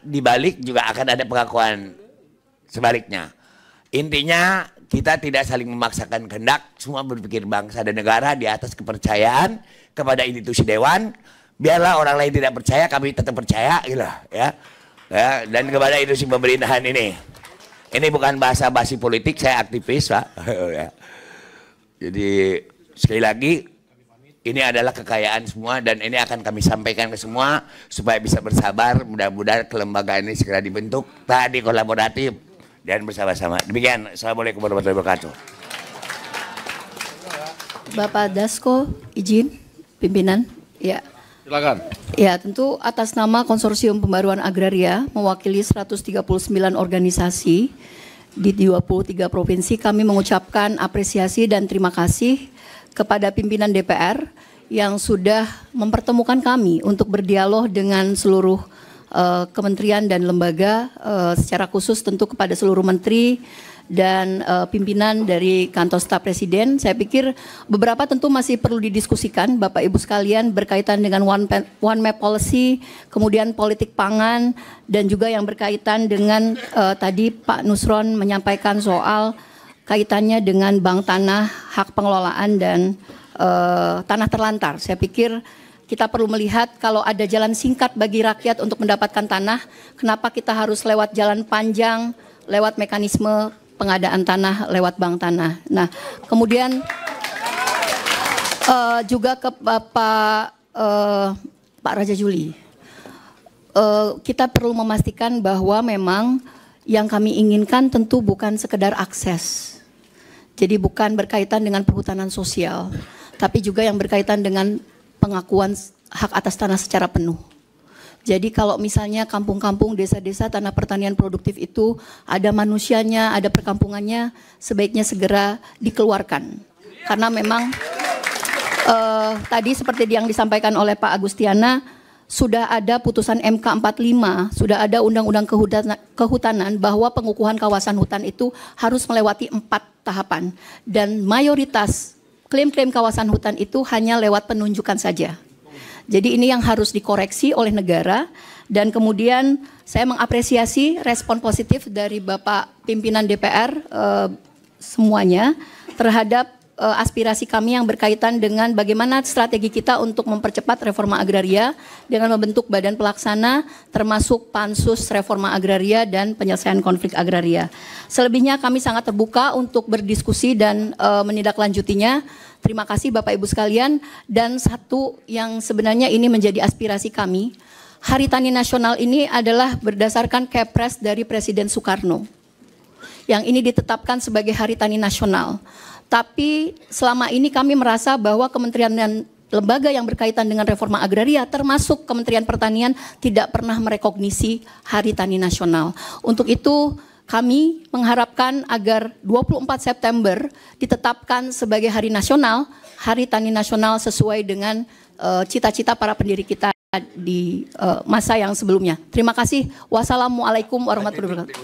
dibalik juga akan ada pengakuan sebaliknya. Intinya kita tidak saling memaksakan kehendak, semua berpikir bangsa dan negara di atas kepercayaan kepada institusi dewan. Biarlah orang lain tidak percaya, kami tetap percaya, gitu ya. Ya, dan kepada institusi pemerintahan ini bukan bahasa basi politik, saya aktivis Pak. Jadi sekali lagi ini adalah kekayaan semua dan ini akan kami sampaikan ke semua supaya bisa bersabar, mudah-mudahan kelembagaan ini segera dibentuk, tadi kolaboratif dan bersama-sama. Demikian, assalamualaikum warahmatullahi wabarakatuh. Bapak Dasko, izin pimpinan, ya. Silakan. Ya, tentu atas nama Konsorsium Pembaruan Agraria mewakili 139 organisasi di 23 provinsi, kami mengucapkan apresiasi dan terima kasih kepada pimpinan DPR yang sudah mempertemukan kami untuk berdialog dengan seluruh kementerian dan lembaga, secara khusus tentu kepada seluruh menteri dan pimpinan dari kantor staf presiden. Saya pikir beberapa tentu masih perlu didiskusikan Bapak Ibu sekalian berkaitan dengan one map policy, kemudian politik pangan, dan juga yang berkaitan dengan tadi Pak Nusron menyampaikan soal kaitannya dengan bank tanah, hak pengelolaan dan tanah terlantar. Saya pikir kita perlu melihat kalau ada jalan singkat bagi rakyat untuk mendapatkan tanah, kenapa kita harus lewat jalan panjang, lewat mekanisme pengadaan tanah lewat bank tanah. Nah, kemudian juga ke Pak Raja Juli, kita perlu memastikan bahwa memang yang kami inginkan tentu bukan sekedar akses. Jadi bukan berkaitan dengan perhutanan sosial, tapi juga yang berkaitan dengan pengakuan hak atas tanah secara penuh. Jadi kalau misalnya kampung-kampung, desa-desa, tanah pertanian produktif itu ada manusianya, ada perkampungannya, sebaiknya segera dikeluarkan. Karena memang tadi seperti yang disampaikan oleh Pak Agustiana, sudah ada putusan MK 45, sudah ada Undang-Undang Kehutanan bahwa pengukuhan kawasan hutan itu harus melewati 4 tahapan. Dan mayoritas klaim-klaim kawasan hutan itu hanya lewat penunjukan saja. Jadi ini yang harus dikoreksi oleh negara, dan kemudian saya mengapresiasi respon positif dari Bapak Pimpinan DPR semuanya terhadap aspirasi kami yang berkaitan dengan bagaimana strategi kita untuk mempercepat reforma agraria dengan membentuk badan pelaksana termasuk pansus reforma agraria dan penyelesaian konflik agraria. Selebihnya kami sangat terbuka untuk berdiskusi dan menindaklanjutinya. Terima kasih Bapak Ibu sekalian. Dan satu yang sebenarnya ini menjadi aspirasi kami, Hari Tani Nasional ini adalah berdasarkan Kepres dari Presiden Soekarno. Yang ini ditetapkan sebagai Hari Tani Nasional. Tapi selama ini kami merasa bahwa kementerian dan lembaga yang berkaitan dengan reforma agraria termasuk Kementerian Pertanian tidak pernah merekognisi Hari Tani Nasional. Untuk itu kami mengharapkan agar 24 September ditetapkan sebagai Hari Nasional, Hari Tani Nasional sesuai dengan cita-cita para pendiri kita di masa yang sebelumnya. Terima kasih. Wassalamualaikum warahmatullahi wabarakatuh.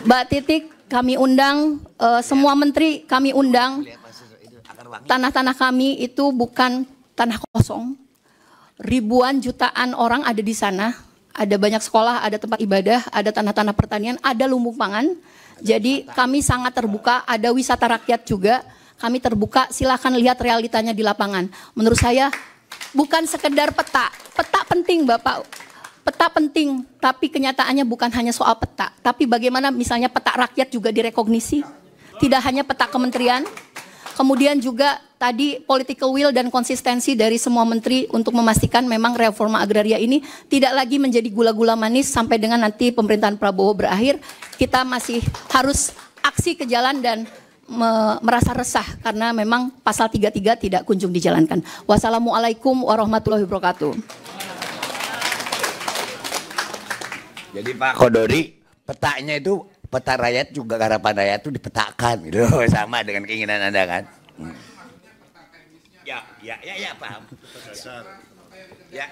Mbak Titik, kami undang, semua menteri kami undang. Tanah-tanah kami itu bukan tanah kosong. Ribuan jutaan orang ada di sana. Ada banyak sekolah, ada tempat ibadah, ada tanah-tanah pertanian, ada lumbung pangan. Jadi kami sangat terbuka, ada wisata rakyat juga. Kami terbuka, silakan lihat realitanya di lapangan. Menurut saya bukan sekedar peta. Peta penting Bapak. Peta penting, tapi kenyataannya bukan hanya soal peta, tapi bagaimana misalnya peta rakyat juga direkognisi, tidak hanya peta kementerian, kemudian juga tadi political will dan konsistensi dari semua menteri untuk memastikan memang reforma agraria ini tidak lagi menjadi gula-gula manis sampai dengan nanti pemerintahan Prabowo berakhir. Kita masih harus aksi ke jalan dan merasa resah karena memang pasal 33 tidak kunjung dijalankan. Wassalamualaikum warahmatullahi wabarakatuh. Jadi Pak Khodori, petanya itu peta rakyat juga harapan rakyat itu dipetakan gitu, sama dengan keinginan Anda kan? Ya paham. Ya,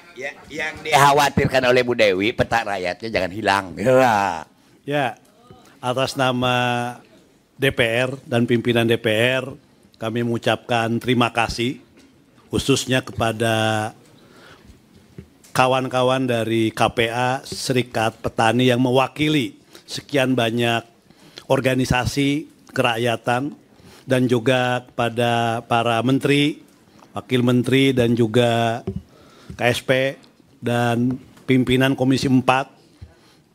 yang dikhawatirkan oleh Bu Dewi, peta rakyatnya jangan hilang. Ya, atas nama DPR dan pimpinan DPR, kami mengucapkan terima kasih khususnya kepada kawan-kawan dari KPA, Serikat Petani yang mewakili sekian banyak organisasi kerakyatan, dan juga kepada para menteri, wakil menteri, dan juga KSP, dan pimpinan Komisi 4,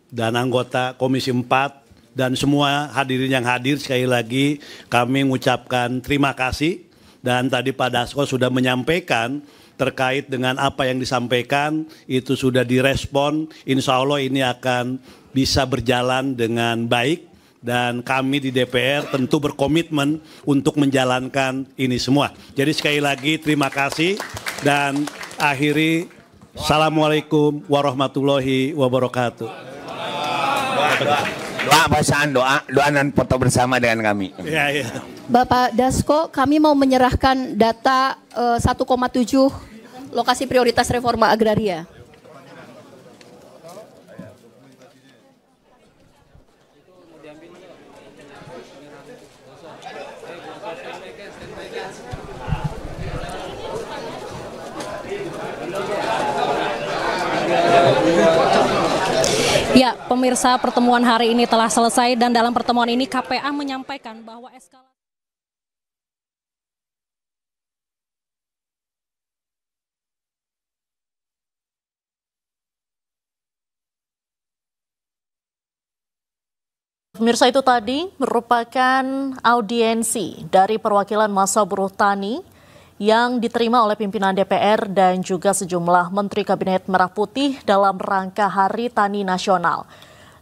dan anggota Komisi 4, dan semua hadirin yang hadir. Sekali lagi kami mengucapkan terima kasih, dan tadi Pak Dasko sudah menyampaikan terkait dengan apa yang disampaikan, itu sudah direspon. Insya Allah ini akan bisa berjalan dengan baik, dan kami di DPR tentu berkomitmen untuk menjalankan ini semua. Jadi sekali lagi terima kasih, dan akhiri Assalamualaikum warahmatullahi wabarakatuh. Doa basaan, doa dan foto bersama dengan kami. Ya. Bapak Dasko, kami mau menyerahkan data 1,7 lokasi prioritas reforma agraria. Ya, pemirsa, pertemuan hari ini telah selesai, dan dalam pertemuan ini KPA menyampaikan bahwa eskalasi Pemirsa, itu tadi merupakan audiensi dari perwakilan massa buruh tani yang diterima oleh pimpinan DPR dan juga sejumlah Menteri Kabinet Merah Putih dalam rangka Hari Tani Nasional.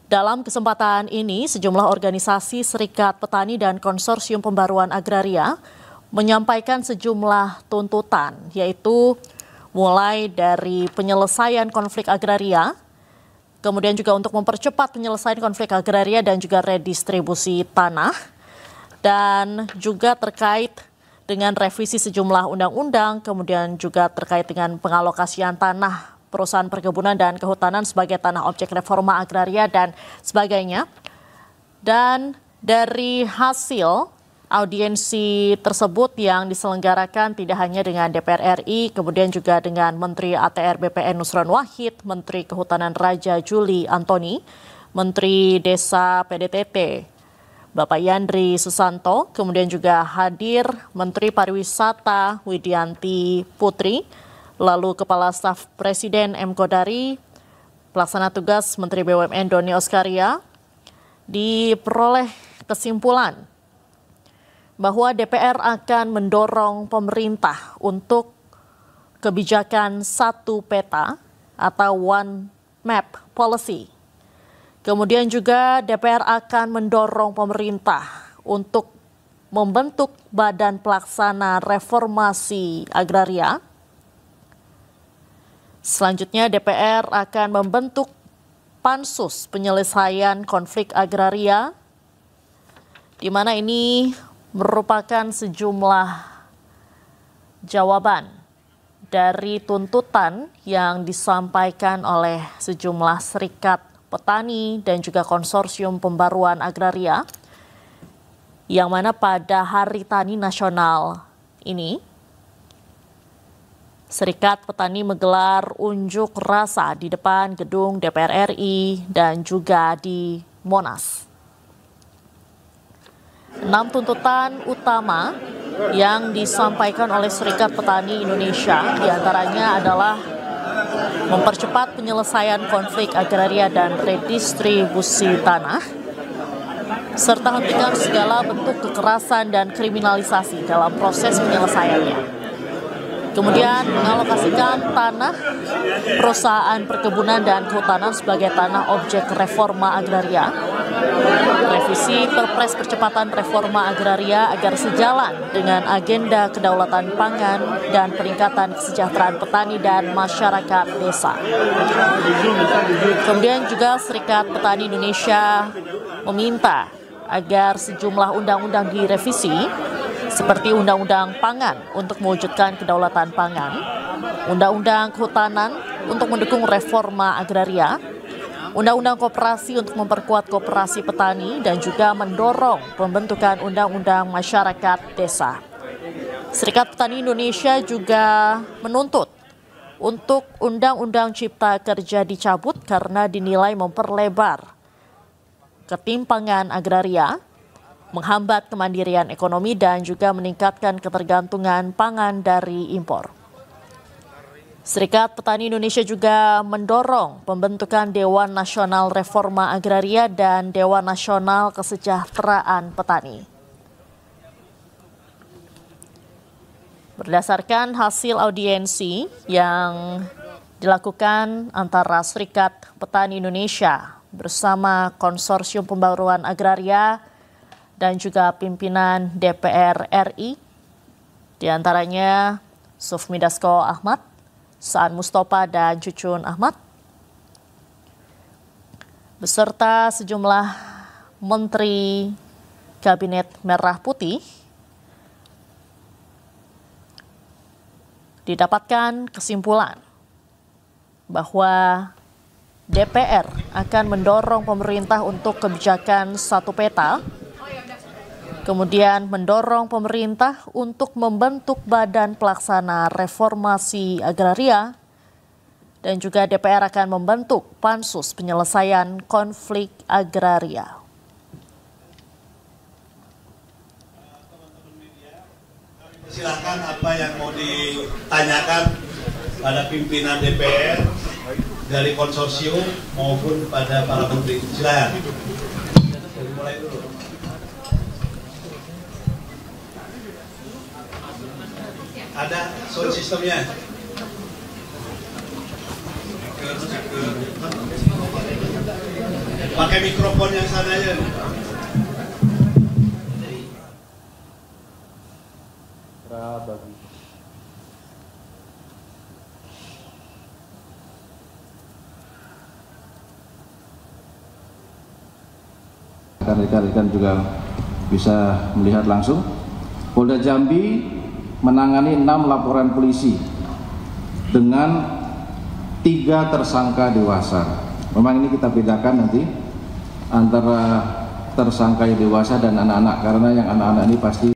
Dalam kesempatan ini, sejumlah organisasi Serikat Petani dan Konsorsium Pembaruan Agraria menyampaikan sejumlah tuntutan, yaitu mulai dari penyelesaian konflik agraria, kemudian juga untuk mempercepat penyelesaian konflik agraria dan juga redistribusi tanah, dan juga terkait dengan revisi sejumlah undang-undang, kemudian juga terkait dengan pengalokasian tanah perusahaan perkebunan dan kehutanan sebagai tanah objek reforma agraria dan sebagainya. Dan dari hasil audiensi tersebut yang diselenggarakan tidak hanya dengan DPR RI, kemudian juga dengan Menteri ATR BPN Nusron Wahid, Menteri Kehutanan Raja Juli Antoni, Menteri Desa PDTT Bapak Yandri Susanto, kemudian juga hadir Menteri Pariwisata Widianti Putri, lalu Kepala Staf Presiden M. Kodari, Pelaksana Tugas Menteri BUMN Doni Oskaria. Diperoleh kesimpulan bahwa DPR akan mendorong pemerintah untuk kebijakan satu peta atau one map policy. Kemudian juga DPR akan mendorong pemerintah untuk membentuk Badan Pelaksana Reformasi Agraria. Selanjutnya DPR akan membentuk Pansus Penyelesaian Konflik Agraria, di mana ini merupakan sejumlah jawaban dari tuntutan yang disampaikan oleh sejumlah serikat petani dan juga konsorsium pembaruan agraria, yang mana pada Hari Tani Nasional ini Serikat Petani menggelar unjuk rasa di depan gedung DPR RI dan juga di Monas. 6 tuntutan utama yang disampaikan oleh Serikat Petani Indonesia diantaranya adalah mempercepat penyelesaian konflik agraria dan redistribusi tanah, serta hentikan segala bentuk kekerasan dan kriminalisasi dalam proses penyelesaiannya. Kemudian mengalokasikan tanah perusahaan perkebunan dan kehutanan sebagai tanah objek reforma agraria. Revisi Perpres Percepatan Reforma Agraria agar sejalan dengan agenda kedaulatan pangan dan peningkatan kesejahteraan petani dan masyarakat desa. Kemudian juga Serikat Petani Indonesia meminta agar sejumlah undang-undang direvisi seperti Undang-Undang Pangan untuk mewujudkan kedaulatan pangan, Undang-Undang Kehutanan untuk mendukung reforma agraria, Undang-Undang Koperasi untuk memperkuat koperasi petani, dan juga mendorong pembentukan Undang-Undang Masyarakat Desa. Serikat Petani Indonesia juga menuntut untuk Undang-Undang Cipta Kerja dicabut karena dinilai memperlebar ketimpangan agraria, menghambat kemandirian ekonomi, dan juga meningkatkan ketergantungan pangan dari impor. Serikat Petani Indonesia juga mendorong pembentukan Dewan Nasional Reforma Agraria dan Dewan Nasional Kesejahteraan Petani. Berdasarkan hasil audiensi yang dilakukan antara Serikat Petani Indonesia bersama Konsorsium Pembaruan Agraria dan juga pimpinan DPR RI, diantaranya Sufmi Dasko Ahmad, Saan Mustafa, dan Cucun Ahmad, beserta sejumlah Menteri Kabinet Merah Putih, didapatkan kesimpulan bahwa DPR akan mendorong pemerintah untuk kebijakan satu peta, kemudian mendorong pemerintah untuk membentuk Badan Pelaksana Reformasi Agraria, dan juga DPR akan membentuk Pansus Penyelesaian Konflik Agraria. Silakan apa yang mau ditanyakan pada pimpinan DPR dari konsorsium maupun pada para menteri. Silakan. Mulai dulu. Ada sound sistemnya. Pakai mikrofon yang sana aja. Rekan-rekan juga bisa melihat langsung. Polda Jambi menangani 6 laporan polisi dengan 3 tersangka dewasa. Memang ini kita bedakan nanti antara tersangka yang dewasa dan anak-anak, karena yang anak-anak ini pasti